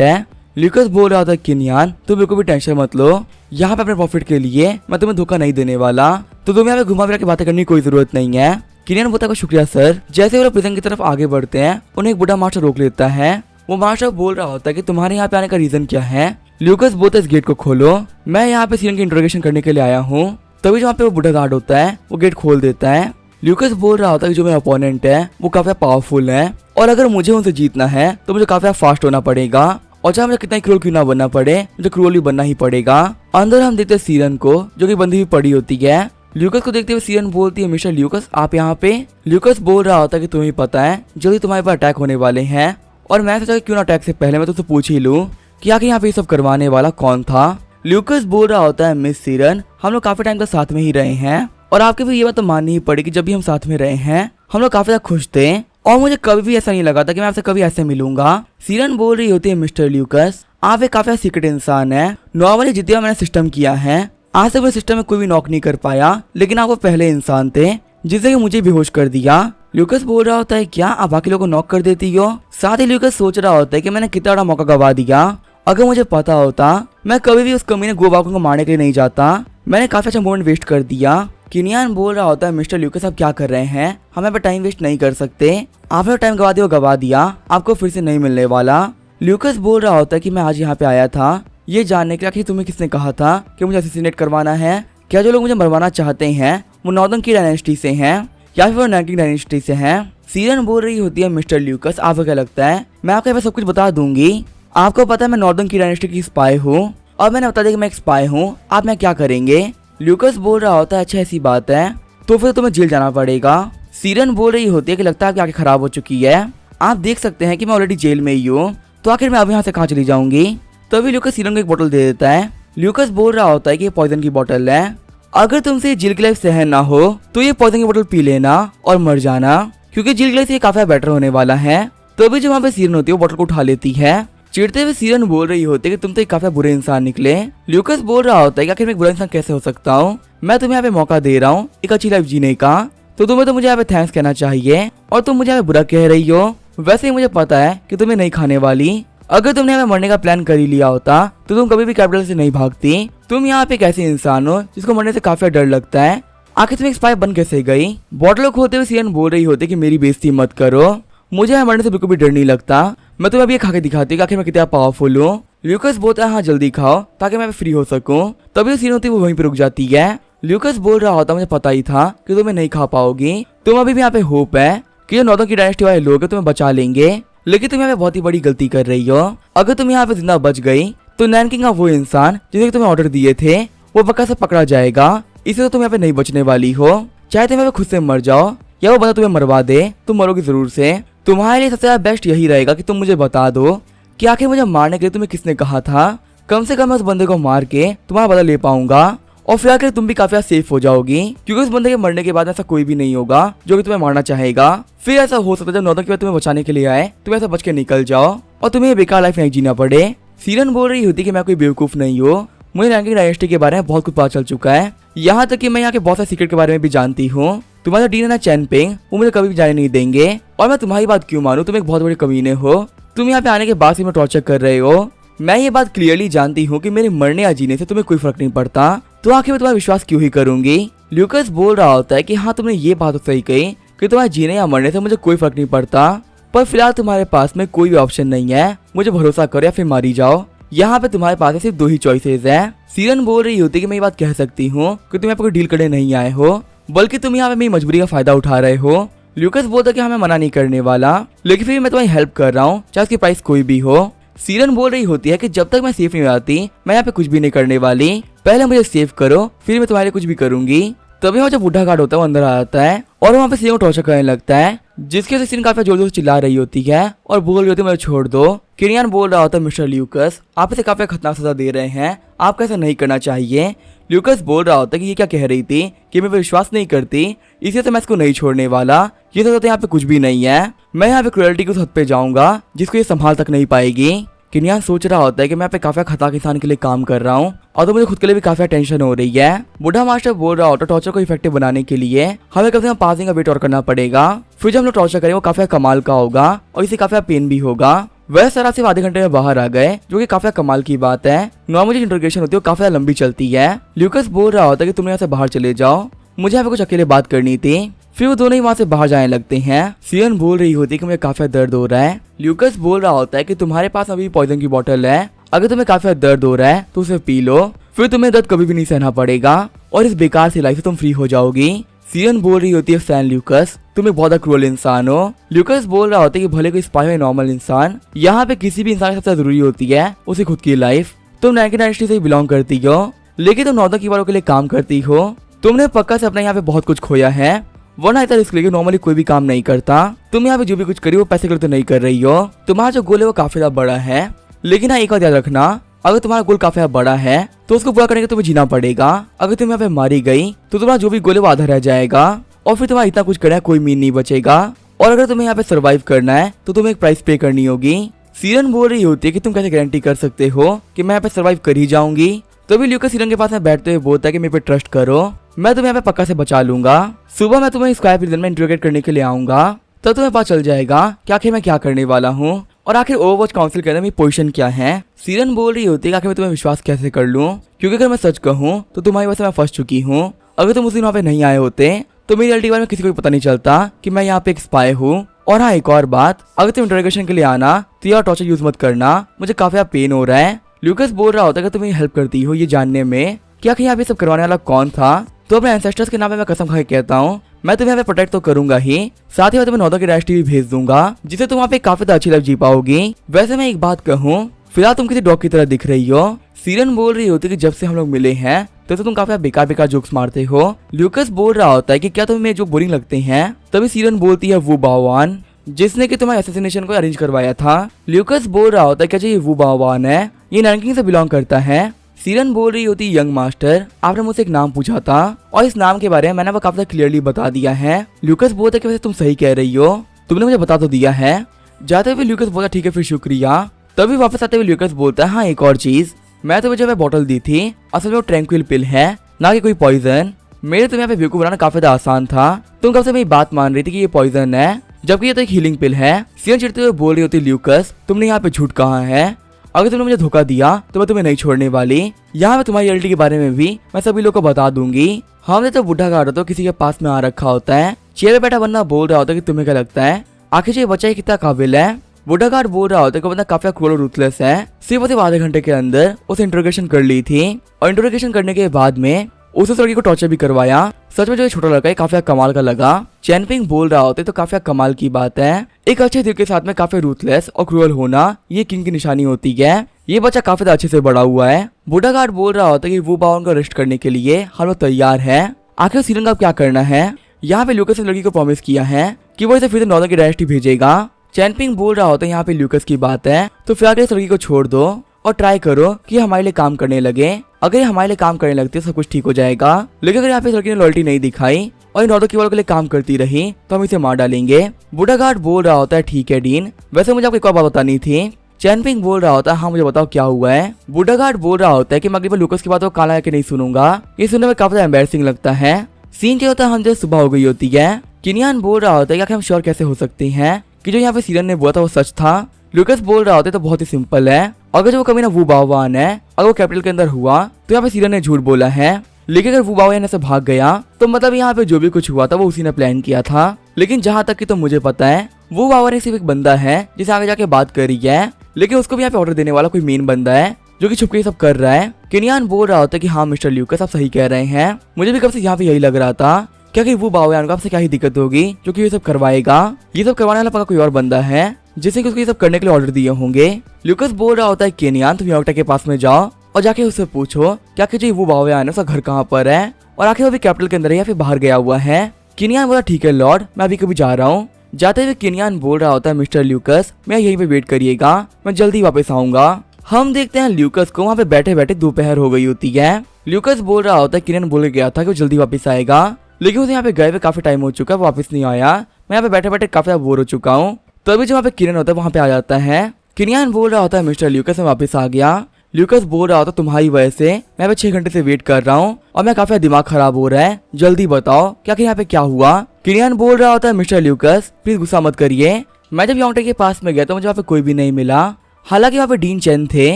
है। ल्यूकस बोल रहा था किनियान तुम बिल्कुल भी टेंशन मत लो, यहाँ पे अपने प्रॉफिट के लिए मैं तुम्हें धोखा नहीं देने वाला, तो तुम्हें यहाँ पे घुमा फिरा के बातें करने की कोई जरूरत नहीं है। किनियान बोलता है शुक्रिया सर। जैसे वो लोग प्रिजन की तरफ आगे बढ़ते हैं उन्हें एक बूढ़ा मास्टर रोक लेता है। वो मास्टर बोल रहा होता है कि तुम्हारे यहाँ पे आने का रीजन क्या है। ल्यूकस बोलता है इस गेट को खोलो, मैं यहाँ पे सीरन की इंट्रोगेशन करने के लिए आया हूँ। तभी जहाँ पे वो बूढ़ा गार्ड होता है वो गेट खोल देता है। ल्यूकस बोल रहा होता है कि जो मेरा अपोनेंट है वो काफी पावरफुल है और अगर मुझे उनसे जीतना है तो मुझे काफी फास्ट होना पड़ेगा और चाहे मुझे कितना ही क्रूर क्यों ना बनना पड़े मुझे क्रूर ही बनना ही पड़ेगा। अंदर हम देखते हैं सीरन को जो कि बंदी हुई पड़ी होती है। ल्यूकस को देखते हुए सीरन बोलती है मिस्टर ल्यूकस आप यहाँ पे। ल्यूकस बोल रहा होता है कि तुम्हें पता है जल्दी तुम्हारे पास अटैक होने वाले हैं और मैं सोचा क्यों ना अटैक से पहले मैं तुमसे पूछ ही लूं कि आखिर यहाँ पे ये सब करवाने वाला कौन था। ल्यूकस बोल रहा होता है मिस सीरन हम लोग काफी टाइम तक साथ में ही रहे हैं और आपके भी ये बात तो माननी ही पड़ेगी जब भी हम साथ में रहे हैं हम लोग काफी ज्यादा खुश थे और मुझे कभी भी ऐसा नहीं लगा था कि मैं आपसे कभी ऐसे मिलूंगा। सीरन बोल रही होती है मिस्टर ल्यूकस आप एक काफी सीक्रेट इंसान है, नॉर्मली जितना मैंने सिस्टम किया है आज तक मेरे सिस्टम में कोई भी नॉक नहीं कर पाया लेकिन आप वो पहले इंसान थे जिससे कि मुझे बेहोश कर दिया। ल्यूकस बोल रहा होता है क्या आप बाकी लोगों को नॉक कर देती हो। साथ ही ल्यूकस सोच रहा होता है कि मैंने कितना बड़ा मौका गवा दिया, अगर मुझे पता होता मैं कभी भी उस कमीने गोबाकों को मारने के लिए नहीं जाता, मैंने काफी अच्छा मोमेंट वेस्ट कर दिया। किनियान बोल रहा होता है मिस्टर ल्यूकस आप क्या कर रहे हैं, हमें पर टाइम वेस्ट नहीं कर सकते, आपने टाइम गवा दिया वो गवा दिया, आपको फिर से नहीं मिलने वाला। ल्यूकस बोल रहा होता है कि मैं आज यहाँ पे आया था ये जानने के लिए कि तुम्हें किसने कहा था कि मुझे असैसिनेट करवाना है, क्या जो लोग मुझे मरवाना चाहते हैं वो नॉर्दर्न की डायनेस्टी से हैं या फिर वो नैंकिंग डायनेस्टी से हैं। सीरन बोल रही होती है मिस्टर ल्यूकस आपको क्या लगता है मैं आपको यहाँ सब कुछ बता दूंगी, आपको पता है मैं नॉर्दर्न की डायनेस्टी की स्पाई हूँ और मैंने बता दिया कि मैं एक स्पाई हूँ, आप मैं क्या करेंगे। ल्यूकस बोल रहा होता है अच्छा ऐसी बात है तो फिर तुम्हें जेल जाना पड़ेगा। सीरन बोल रही होती है कि लगता है आपकी आंखें खराब हो चुकी है, आप देख सकते हैं कि मैं ऑलरेडी जेल में ही हूँ तो आखिर मैं अब यहाँ से कहाँ चली जाऊंगी। तभी ल्यूकस सीरन को एक बोतल दे देता है। ल्यूकस बोल रहा होता है कि ये पॉइजन की बोतल है, अगर तुमसे जेल की लाइफ सहन ना हो तो ये पॉइजन की बोतल पी लेना और मर जाना क्योंकि जेल की लाइफ से काफी बेटर होने वाला है। तभी जो वहाँ पे सीरन होती है वो बोतल को उठा लेती है। चिढ़ते हुए सीरन बोल रही होती है कि तुम तो एक काफी बुरे इंसान निकले। ल्यूकस बोल रहा होता है कि आखिर मैं एक बुरा इंसान कैसे हो सकता हूँ, मैं तुम्हें यहाँ पे मौका दे रहा हूँ एक अच्छी लाइफ जीने का, तो तुम्हें तो मुझे यहाँ पे थैंक्स कहना चाहिए और तुम मुझे यहाँ पे बुरा कह रही हो। वैसे ही मुझे पता है कि तुम्हें नहीं खाने वाली, अगर तुमने हमें मरने का प्लान कर ही लिया होता तो तुम कभी भी कैपिटल से नहीं भागती। तुम यहाँ पे एक ऐसे इंसान हो जिसको मरने से काफी डर लगता है, आखिर तुम एक स्पाई बन कैसे गई। बॉटल खोलते हुए सीरन बोल रही होती कि मेरी बेइज्जती मत करो, मुझे यहाँ मरने से बिल्कुल भी डर नहीं लगता, मैं तुम्हें अभी ये खा के दिखाती हूँ कि आखिर मैं कितना पावरफुल हूँ। ल्यूकस बोलता है हाँ जल्दी खाओ ताकि मैं फ्री हो सकूँ। तभी सीरन होती है वो वहीं पे रुक जाती है। ल्यूकस बोल रहा होता मुझे पता ही था कि तुम्हें नहीं खा पाओगी, तुम अभी भी यहाँ पे होप है कि जो नॉर्दर्न की डायनेस्टी वाले लोग तुम्हें बचा लेंगे, लेकिन तुम यहाँ पे बहुत ही बड़ी गलती कर रही हो। अगर तुम यहाँ पे जिंदा बच गई तो नैनकिंग का वो इंसान जिसे तुम्हें ऑर्डर दिए थे वो पक्का से पकड़ा जाएगा, इसे तो तुम यहाँ पे नहीं बचने वाली हो, चाहे तुम यहाँ पे खुद से मर जाओ या वो बंदा तुम्हें मरवा दे तुम मरोगी जरूर से। तुम्हारे लिए सबसे ज्यादा बेस्ट यही रहेगा कि तुम मुझे बता दो कि आखिर मुझे मारने के लिए तुम्हें किसने कहा था, कम से कम मैं उस बंदे को मार के तुम्हारा बदला ले पाऊंगा और फिर आखिर तुम भी काफी सेफ हो जाओगी क्योंकि उस बंदे के मरने के बाद ऐसा कोई भी नहीं होगा जो कि तुम्हें मारना चाहेगा। फिर ऐसा हो सकता है जब नॉर्दर्न की बात तुम्हें बचाने के लिए आए तुम ऐसा बच के निकल जाओ और तुम्हें बेकार लाइफ नहीं जीना पड़े। सीरन बोल रही होती कि मैं कोई बेवकूफ नहीं हूँ, मुझे नैनकिंग डायनेस्टी के बारे में बहुत कुछ पता चल चुका है, यहाँ तक कि मैं यहाँ के बहुत सारे सीक्रेट के बारे में भी जानती हूँ। तुम्हारा डीन है ना चैनपिंग वो मुझे कभी भी जाने नहीं देंगे और मैं तुम्हारी बात क्यों मानूं, तुम एक बहुत बड़े कमीने हो, तुम यहाँ पे आने के बाद से मैं टॉर्चर कर रहे हो। मैं ये बात क्लियरली जानती हूँ कि मेरे मरने या जीने से तुम्हें कोई फर्क नहीं पड़ता, तो आखिर मैं तुम्हारा विश्वास क्यों ही करूंगी। ल्यूकस बोल रहा होता है कि हाँ तुमने ये बात तो सही कही कि तुम्हारे जीने या मरने से मुझे कोई फर्क नहीं पड़ता, पर फिलहाल तुम्हारे पास में कोई भी ऑप्शन नहीं है, मुझे भरोसा करो या फिर मारी जाओ, यहाँ पे तुम्हारे पास सिर्फ 2 ही चॉइसेस है। सीरन बोल रही होती कि मैं ये बात कह सकती हूँ कि तुम यहाँ पे कोई डील करने नहीं आए हो बल्कि तुम यहाँ पे मेरी मजबूरी का फायदा उठा रहे हो। ल्यूकस बोलता कि हमें मना नहीं करने वाला, लेकिन फिर मैं तुम्हारी हेल्प कर रहा हूँ चाहे उसकी प्राइस कोई भी हो। सीरन बोल रही होती है कि जब तक मैं सेफ नहीं हो जाती मैं यहाँ पे कुछ भी नहीं करने वाली, पहले मुझे सेव करो फिर मैं तुम्हारे लिए कुछ भी करूंगी। तभी वहाँ जो बूढ़ा गार्ड होता है वो अंदर आ जाता है और वहाँ पे सीरन को टॉर्चर करने लगता है, जिसकी वजह से सीरन काफी जोर जोर से चिल्ला रही होती है और बोल रही होती है मुझे छोड़ दो। किनियान बोल रहा होता है मिस्टर ल्यूकस आप इसे काफी खतरनाक सजा दे रहे हैं, आपको ऐसा नहीं करना चाहिए। ल्यूकस बोल रहा होता है कि ये क्या कह रही थी कि मैं विश्वास नहीं करती, इसी से मैं इसको नहीं छोड़ने वाला, ये तो यहाँ पे कुछ भी नहीं है, मैं यहाँ पे क्रुएल्टी की उस हद पे जाऊंगा जिसको ये संभाल तक नहीं पाएगी। किनियान सोच रहा होता है कि मैं यहाँ पे काफी खतरनाक इंसान के लिए काम कर रहा हूँ और तो मुझे खुद के लिए भी काफी टेंशन हो रही है। बूढ़ा मास्टर बोल रहा होता है टॉर्चर को इफेक्टिव बनाने के लिए हमें कम से कम 5 दिन का वेट और करना पड़ेगा, फिर जब हम लोग टॉर्चर करेंगे वो काफी कमाल का होगा और इसे काफी पेन भी होगा। वह सारा सिर्फ आधे घंटे में बाहर आ गए, जो कि काफी कमाल की बात है। नॉर्मली इंटरोगेशन होती है वो काफी लंबी चलती है। ल्यूकस बोल रहा होता है कि तुम यहाँ से बाहर चले जाओ, मुझे यहाँ पे कुछ अकेले बात करनी थी। फिर वो दोनों ही वहाँ से बाहर जाने लगते हैं। सियन बोल रही होती है कि मुझे काफी दर्द हो रहा है। ल्यूकस बोल रहा होता है कि तुम्हारे पास अभी पॉइजन की बोतल है, अगर तुम्हें काफी दर्द हो रहा है तो उसे पी लो, फिर तुम्हें दर्द कभी भी नहीं सहना पड़ेगा और इस बेकार सी लाइफ से तुम फ्री हो जाओगी। सियन बोल रही होती है सैन ल्यूकस तुम एक बहुत क्रूअल इंसान हो। ल्यूकस बोल रहा होता है कि भले कोई स्पाई हो नॉर्मल इंसान, यहाँ पे किसी भी इंसान की सबसे जरूरी होती है उसे खुद की लाइफ। तुम 1990 से बिलोंग करती हो, लेकिन तुम नॉर्दर्न की वालों के लिए काम करती हो। तुमने पक्का से अपने यहाँ पे बहुत कुछ खोया है, वरना इतना रिस्क लेके नॉर्मली कोई भी काम नहीं करता। तुम यहाँ पे जो भी कुछ करी वो पैसे के लिए तो नहीं कर रही हो। तुम्हारा जो गोल है वो काफी ज्यादा बड़ा है, लेकिन हाँ एक बात याद रखना, अगर तुम्हारा गोल काफी बड़ा है तो उसको पूरा करने के तुम्हें जीना पड़ेगा। अगर तुम यहाँ पे मारी गई तो तुम्हारा जो भी गोल है वो आधा रह जाएगा और फिर तुम्हारा इतना कुछ करना है कोई मीन नहीं बचेगा। और अगर तुम्हें यहाँ पे सर्वाइव करना है तो तुम्हें एक प्राइस पे करनी होगी। सीरन बोल रही होती है कि तुम कैसे गारंटी कर सकते हो कि मैं यहाँ पे सर्वाइव कर ही जाऊंगी। तभी ल्यूकस सीरन के पास में बैठते हुए बोलता है कि मेरे पे ट्रस्ट करो, मैं तुम्हें यहाँ पे पक्का से बचा लूंगा। सुबह मैं तुम्हें स्काई प्रिजन में इंटरोगेट करने के लिए आऊंगा, तब तुम्हें पता चल जाएगा कि आखिर मैं क्या करने वाला हूँ और आखिर ओवरवॉच काउंसिल के अंदर मेरी पोजीशन क्या है। सीरन बोल रही होती है कि आखिर मैं तुम्हें विश्वास कैसे कर लूं, क्योंकि अगर मैं सच कहूँ तो तुम्हारी वजह से मैं फंस चुकी हूँ। अगर तुम उस दिन वहाँ पे नहीं आए होते तो मेरी रियलिटी बारे में किसी को भी पता नहीं चलता कि मैं यहाँ पे एक स्पाई हूँ। और हाँ एक और बात, अगर तुम इंटरोगेशन के लिए आना तो यार टॉर्चर यूज मत करना, मुझे काफी पेन हो रहा है। ल्यूकस बोल रहा होता है कि तुम हेल्प करती हो ये जानने में कि आखिर यहाँ पे सब करवाने वाला कौन था, तो अपने एंसेस्टर्स के नाम पे मैं कसम खा के कहता हूँ मैं तुम्हें यहाँ पे प्रोटेक्ट तो करूंगा ही, साथ ही मैं तुम्हें नॉर्दर्न की डायनेस्टी भी भेज दूंगा जिससे तुम वहाँ पे काफी अच्छी लाइफ जी पाओगी। वैसे मैं एक बात कहूँ, फिलहाल तुम किसी डॉग की तरह दिख रही हो। सीरन बोल रही होती है कि जब से हम लोग मिले हैं तो तुम काफी बेकार बेकार जोक्स मारते हो। ल्यूकस बोल रहा होता है कि क्या तुम्हें जो बोरिंग लगते हैं। तभी सीरन बोलती है वो बावान जिसने कि तुम्हारे असैसिनेशन को अरेंज करवाया था। ल्यूकस बोल रहा होता है क्या ये वो बावान है, ये नैनकिंग से बिलोंग करता है। सीरन बोल रही होती यंग मास्टर आपने मुझसे एक नाम पूछा था और इस नाम के बारे में मैंने वो काफी क्लियरली बता दिया है। ल्यूकस बोलता है कि वैसे तुम सही कह रही हो, तुमने मुझे बता तो दिया है। जाते हुए ल्यूकस बोलता ठीक है फिर शुक्रिया। तभी वापस आते हुए ल्यूकस बोलता है हाँ एक और चीज, मैं तुम्हें जब बोतल दी थी असल में वो ट्रैंक्विल पिल है ना कि कोई पॉइजन। मेरे तुम्हें यहाँ पे बेवकूफ बनाना काफी आसान था, तुम कब से मेरी बात मान रही थी कि ये पॉइजन है जबकि ये तो एक हीलिंग पिल है। सीरन चिढ़ते हुए बोल रही होती ल्यूकस तुमने यहाँ पे झूठ कहा है, अगर तुमने मुझे धोखा दिया तो मैं तुम्हें नहीं छोड़ने वाली। यहाँ पे तुम्हारी रियलिटी के बारे में भी मैं सभी लोगों को बता दूंगी। हमने तो बुढ़ा गार्ड तो किसी के पास में आ रखा होता है, चेयर पे बैठा बंदा बोल रहा होता है कि तुम्हें क्या लगता है आखिर ये बच्चा कितना काबिल है। बुढ़ा गार्ड बोल रहा होता है कि बंदा काफी क्रूअल और रूथलेस है, सिर्फ आधे घंटे के अंदर उसे इंटरोगेशन कर ली थी और इंटरोगेशन करने के बाद में उस लड़की को टॉर्चर भी करवाया। सच में जो छोटा लड़का है काफी कमाल का लगा। चैनपिंग बोल रहा होता है तो काफी कमाल की बात है, एक अच्छे दिल के साथ में काफी रूथलेस और क्रूअल होना ये किंग की निशानी होती है। ये बच्चा काफी अच्छे से बड़ा हुआ है। बूढ़ा गार्ड बोल रहा होता है कि वो बावन को अरेस्ट करने के लिए हर वक्त तैयार है। आखिर सीरन का क्या करना है। यहाँ पे ल्यूकस ने लड़की को प्रॉमिस किया है कि वो इसे फिर से नॉर्दर्न की डायनेस्टी भेजेगा। चैनपिंग बोल रहा होता है यहाँ पे ल्यूकस की बात है तो फिर आगे इस लड़की को छोड़ दो और ट्राई करो कि हमारे लिए काम करने लगे। अगर ये हमारे लिए काम करने लगती है सब कुछ ठीक हो जाएगा, लेकिन अगर यहाँ पे इस लड़की ने लॉयल्टी नहीं दिखाई और नॉर्दर्न की वालों के लिए काम करती रही तो हम इसे मार डालेंगे। बूढ़ा गार्ड बोल रहा होता है ठीक है डीन, वैसे मुझे आपको एक और बात बतानी थी। चैनपिंग बोल रहा होता है हाँ मुझे बताओ क्या हुआ है। बूढ़ा गार्ड बोल रहा होता है कि मैं अगली बार लूकस की बात को काला के नहीं सुनूंगा, ये सुनने में काफी एम्बैरसिंग लगता है। सीन क्या होता है हम जब सुबह हो गई होती है। किनियान बोल रहा होता है कि हम श्योर कैसे हो सकते हैं कि जो यहाँ पे सीरन ने बोला था वो सच था। लूकस बोल रहा होता है तो बहुत ही सिंपल है, अगर जो वो कभी ना वो बावान है अगर वो कैपिटल के अंदर हुआ तो यहाँ पे सीरन ने झूठ बोला है, लेकिन अगर वो बावा यहाँ से भाग गया तो मतलब यहाँ पे जो भी कुछ हुआ था वो उसी ने प्लान किया था। लेकिन जहाँ तक कि तो मुझे पता है वो बावा ने सिर्फ एक बंदा है जिसे आगे जाके बात करी है, लेकिन उसको भी यहाँ पे ऑर्डर देने वाला कोई मेन बंदा है जो कि छुपके सब कर रहा है। किनियान बोल रहा होता है कि हाँ मिस्टर ल्यूकस आप सही कह रहे हैं, मुझे भी कब से यहाँ पे यही लग रहा था क्या कि वो बावान को आपसे क्या ही दिक्कत होगी जो कि ये सब करवाएगा। ये सब करवाने वाला पक्का कोई और बंदा है जिसने उसको ये सब करने के लिए ऑर्डर दिए होंगे। ल्यूकस बोल रहा होता है किनियान तुम योक्टा के पास में जाओ और जाके उससे पूछो क्या कि जो वो बावान है उसका घर कहाँ पर है और आखिर वो भी कैपिटल के अंदर है या फिर बाहर गया हुआ है। किनियान बोला ठीक है लॉर्ड मैं अभी कभी जा रहा हूँ। जाते हुए किनियान बोल रहा होता है मिस्टर ल्यूकस मैं यहीं पे वेट करिएगा, मैं जल्दी वापस आऊंगा। हम देखते हैं ल्यूकस को वहाँ पे बैठे बैठे दोपहर हो गई होती है। ल्यूकस बोल रहा होता है किनियान बोल गया था कि वो जल्दी वापस आएगा, लेकिन उसे यहाँ पे गए हुए काफी टाइम हो चुका है, वो वापस नहीं आया। मैं यहाँ पे बैठे बैठे काफी बोर हो चुका हूँ। तभी जो वहाँ पे किरण होता है वहाँ पे आ जाता है किनियान बोल रहा होता है मिस्टर ल्यूकस मैं वापस आ गया। ल्यूकस बोल रहा होता तुम्हारी वजह से मैं अभी 6 घंटे से वेट कर रहा हूँ और मैं काफी दिमाग खराब हो रहा है, जल्दी बताओ क्या कि यहाँ पे क्या हुआ। किनियान बोल रहा होता है मिस्टर ल्यूकस प्लीज गुस्सा मत करिए, मैं जब योंगटाई के पास में गया तो मुझे वहाँ पे कोई भी नहीं मिला। हालांकि वहाँ पे डीन चेन थे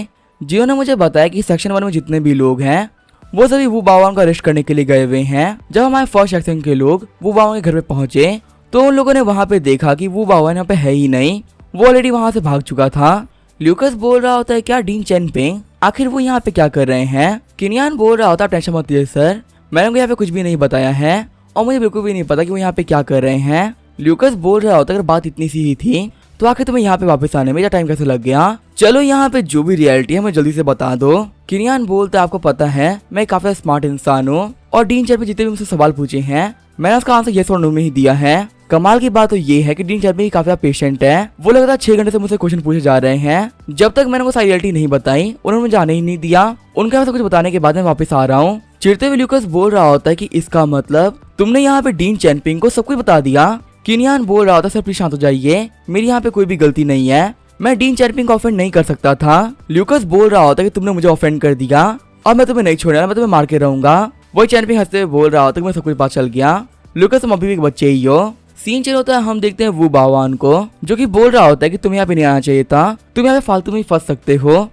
जिन्होंने मुझे बताया कि सेक्शन 1 में जितने भी लोग हैं वो सभी वू बावान को अरेस्ट करने के लिए गए हुए हैं। जब हमारे फर्स्ट सेक्शन के लोग वू बावान के घर पे पहुंचे तो उन लोगों ने वहाँ पे देखा कि वू बावान यहाँ पे है ही नहीं, वो ऑलरेडी वहाँ से भाग चुका था। ल्यूकस बोल रहा होता है क्या डीन चेनपिंग आखिर वो यहाँ पे क्या कर रहे हैं। किनियान बोल रहा होता है टेंशन मत लीजिए सर, मैंने उनको यहाँ पे कुछ भी नहीं बताया है और मुझे बिल्कुल भी नहीं पता कि वो यहाँ पे क्या कर रहे हैं। ल्यूकस बोल रहा होता है अगर बात इतनी सी ही थी तो आखिर तुम्हें यहाँ पे वापस आने में इतना टाइम कैसे लग गया, चलो यहाँ पे जो भी रियलिटी है मुझे जल्दी से बता दो। किनियान बोलता है आपको पता है मैं काफी स्मार्ट इंसान हूँ और डीन चेन पे जितने भी मुझसे सवाल पूछे हैं मैंने उसका आंसर येस और नो में ही दिया है। कमाल की बात तो ये है कि डीन चेन पे काफी पेशेंट है, वो लगातार 6 घंटे से मुझसे क्वेश्चन पूछे जा रहे हैं। जब तक मैंने वो सारी रियलिटी नहीं बताई उन्होंने मुझे आने ही नहीं दिया, उनके पास कुछ बताने के बाद मैं वापस आ रहा हूँ। चिढ़ते हुए ल्यूकस बोल रहा होता है कि इसका मतलब तुमने यहाँ पे डीन चेनपिंग को सब कुछ बता दिया। किनियान बोल रहा होता है सर प्लीज शांत हो जाइए, मेरी यहाँ पे कोई भी गलती नहीं है, मैं डीन चेनपिंग को ऑफेंड नहीं कर सकता था। ल्यूकस बोल रहा होता है कि तुमने मुझे ऑफेंड कर दिया और मैं तुम्हें नहीं छोड़ना, मैं तुम्हें मार के रहूंगा। वही चेनपिंग हंसते हुए बोल रहा होता है कि मुझे सब कुछ पता चल गया। ल्यूकस तुम अभी भी एक बच्चे ही हो। सीन चल होता है हम देखते हैं वू बावान को जो कि बोल रहा होता है कि तुम्हें यहाँ पे नहीं आना चाहिए था, तुम यहाँ पे फालतू में फंस सकते हो।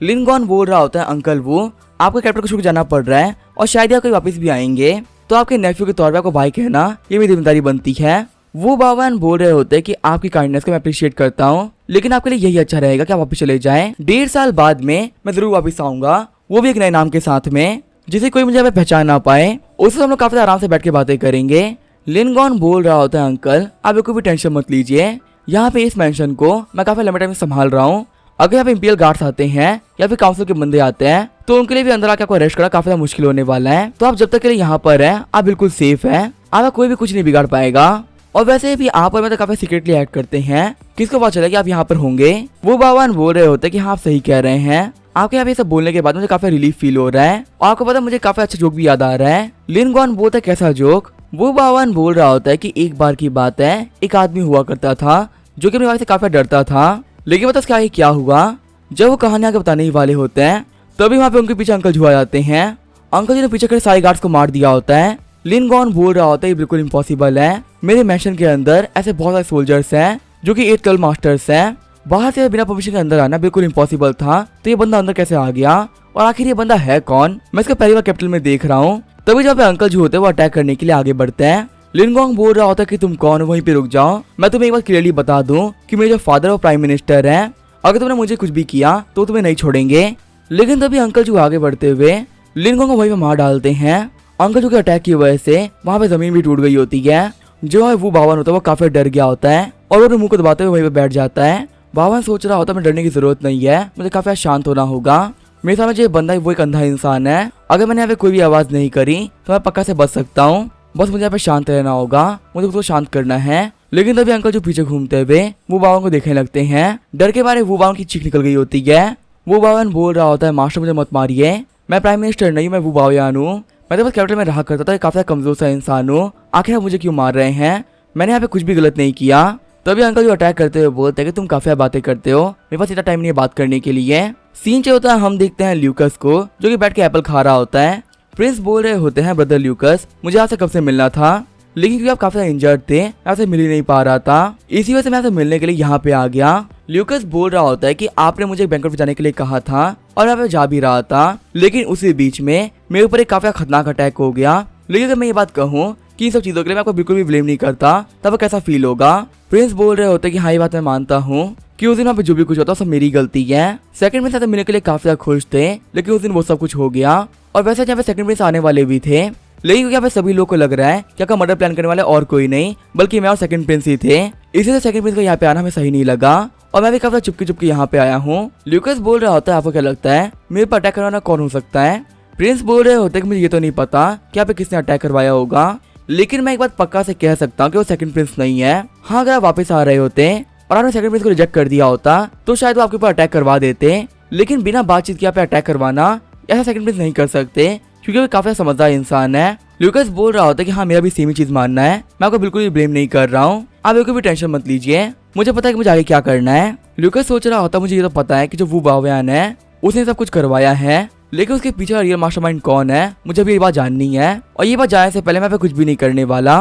लिनगॉन बोल रहा होता है अंकल वो आपको कैप्टन को छोड़ जाना पड़ रहा है और शायद आप कभी वापस भी आएंगे तो आपके नेफ्यू के तौर पे आपको भाई कहना ये मेरी जिम्मेदारी बनती है। वो बावान बोल रहे होते हैं कि आपकी काइंडनेस को मैं अप्रिशिएट करता हूँ लेकिन आपके लिए यही अच्छा रहेगा कि आप वापस चले जाएं। 1.5 साल बाद में मैं जरूर वापस आऊंगा, वो भी एक नए नाम के साथ में जिसे कोई मुझे पहचान ना पाए, उससे हम लोग काफी आराम से बैठ के बातें करेंगे। लिनगॉन बोल रहा होता है अंकल आप बिल्कुल भी टेंशन मत लीजिए, यहाँ पे इस मेंशन को मैं काफी लंबे टाइम से संभाल रहा हूँ। अगर यहाँ पे इंपीरियल गार्ड्स आते हैं या फिर काउंसिल के बंदे आते हैं तो उनके लिए भी अंदर आके आपको अरेस्ट करना काफी मुश्किल होने वाला है, तो आप जब तक के लिए यहाँ पर हैं आप बिल्कुल सेफ है, आपका कोई भी कुछ नहीं बिगाड़ पाएगा। और वैसे भी आप और मैं तो काफी सीक्रेटली एक्ट करते हैं, किसको पता चला कि आप यहाँ पर होंगे। वो बावान बोल रहे होते हैं कि हाँ आप सही कह रहे हैं, आपके यहाँ पे सब बोलने के बाद मुझे काफी रिलीफ फील हो रहा है और आपको पता मुझे काफी अच्छा जोक भी याद आ रहा है। लिनगॉन बोलता है कैसा जोक। वो बावान बोल रहा होता है कि एक बार की बात है एक आदमी हुआ करता था जो कि अपनी वाइफ से काफी डरता था, लेकिन पता क्या क्या हुआ जब वो कहानी आगे बताने ही वाले होते हैं तभी वहाँ पे उनके पीछे अंकल जुआ जाते हैं। अंकल जी ने पीछे खड़े सारे गार्ड्स को मार दिया होता है। लिनगॉन बोल रहा होता है ये बिल्कुल इम्पॉसिबल है, मेरे मैंशन के अंदर ऐसे बहुत सारे सोल्जर्स हैं जो कि 8 क्लब मास्टर्स हैं, बाहर से बिना परमिशन के अंदर आना बिल्कुल इम्पॉसिबल था, तो ये बंदा अंदर कैसे आ गया और आखिर ये बंदा है कौन, मैं इसका पहली बार कैपिटल में देख रहा हूँ। तभी जब अंकल जी होते हैं वो अटैक करने के लिए आगे बढ़ते हैं। लिनगॉन्ग बोल रहा होता है कि तुम कौन हो, वहीं पे रुक जाओ, मैं तुम्हें एक बार क्लियरली बता दूं कि मेरे जो फादर और प्राइम मिनिस्टर हैं, अगर तुमने मुझे कुछ भी किया तो तुम्हें नहीं छोड़ेंगे। लेकिन तभी अंकल जी आगे बढ़ते हुए लिनगॉन्ग को वहीं पे मार डालते हैं। अंकल जी के अटैक की वजह से वहाँ पे जमीन भी टूट गई होती है। जो है वो बावन होता है वो काफी डर गया होता है और वो मुंह को दबाते हुए वहीं पे बैठ जाता है। बावन सोच रहा होता है मुझे डरने की जरूरत नहीं है, मुझे काफी शांत होना होगा, मेरे सामने जो बंदा है वो एक अंधा इंसान है, अगर मैंने यहाँ पे कोई भी आवाज नहीं करी तो मैं पक्का से बच सकता हूँ, बस मुझे यहाँ पे शांत रहना होगा, मुझे उसको शांत करना है। लेकिन तभी अंकल जो पीछे घूमते हुए वो बावन को देखने लगते हैं। डर के मारे वो बावन की चीख निकल गई होती है। वो बावन बोल रहा होता है मास्टर मुझे मत मारिए, मैं प्राइम मिनिस्टर नहीं, मैं वो बावयान हूँ, मैं तो बस कैपिटल में रहा करता था, काफी कमजोर सा इंसान हूँ, आखिर आप मुझे क्यों मार रहे हैं, मैंने यहाँ पे कुछ भी गलत नहीं किया। तभी अंकल जो अटैक करते हुए बोलते हैं कि तुम काफी बातें करते हो, मेरे पास इतना टाइम नहीं है बात करने के लिए। सीन जो होता है हम देखते हैं ल्यूकस को जो कि बैठ के एप्पल खा रहा होता है। प्रिंस बोल रहे होते हैं ब्रदर ल्यूकस मुझे आपसे कब से मिलना था, लेकिन क्योंकि आप काफी इंजर्ड थे आपसे मिल ही नहीं पा रहा था, इसी वजह से मैं आपसे मिलने के लिए यहाँ पे आ गया। ल्यूकस बोल रहा होता है कि आपने मुझे बैंकॉक पे जाने के लिए कहा था और मैं जा भी रहा था, लेकिन उसी बीच में मेरे ऊपर एक काफी खतरनाक अटैक हो गया। लेकिन अगर मैं ये बात कहूँ कि इन सब चीजों के लिए मैं आपको बिल्कुल भी ब्लेम नहीं करता तब कैसा फील होगा। प्रिंस बोल रहे होते कि हाँ ये बात मैं मानता हूँ कि उस दिन वहाँ पे जो भी कुछ होता सब मेरी गलती है। सेकंड प्रिंस साथ मिलने के लिए काफी ज्यादा खुश थे, लेकिन उस दिन वो सब कुछ हो गया। और वैसे यहाँ पे सेकंड प्रिंस आने वाले भी थे, लेकिन क्योंकि यहाँ पे सभी लोग को लग रहा है कि आपका मर्डर प्लान करने वाले और कोई नहीं बल्कि मैं और सेकंड प्रिंस ही थे, इसीलिए सेकंड प्रिंस का यहाँ पे आना हमें सही नहीं लगा और मैं भी काफी चुपके चुपके यहाँ पे आया हूँ। ल्यूकस बोल रहा होता है आपको क्या लगता है मेरे पर अटैक करवाना कौन हो सकता है। प्रिंस बोल रहे होते कि मुझे ये तो नहीं पता कि यहाँ पे किसने अटैक करवाया होगा, लेकिन मैं एक बात पक्का से कह सकता हूँ कि वो सेकंड प्रिंस नहीं है। हाँ अगर आप वापस आ रहे होते और आपने सेकंड प्रिंस को रिजेक्ट कर दिया होता तो शायद वो आपके ऊपर अटैक करवा देते, लेकिन बिना बातचीत के यहाँ पे अटैक करवाना ऐसा सेकंड प्रिंस नहीं कर सकते क्योंकि वो काफी समझदार इंसान है ल्यूकस बोल रहा होता है कि हाँ मेरा भी सेम ही चीज मानना है, मैं आपको बिल्कुल भी ब्लेम नहीं कर रहा हूँ, आप बिल्कुल भी टेंशन मत लीजिए, मुझे पता है कि मुझे आगे क्या करना है। ल्यूकस सोच रहा होता है मुझे ये तो पता है कि जो वो बावयान है उसने सब कुछ करवाया है, लेकिन उसके पीछे रियल मास्टरमाइंड कौन है मुझे भी ये बात जाननी है, और ये बात जानने से पहले मैं कुछ भी नहीं करने वाला।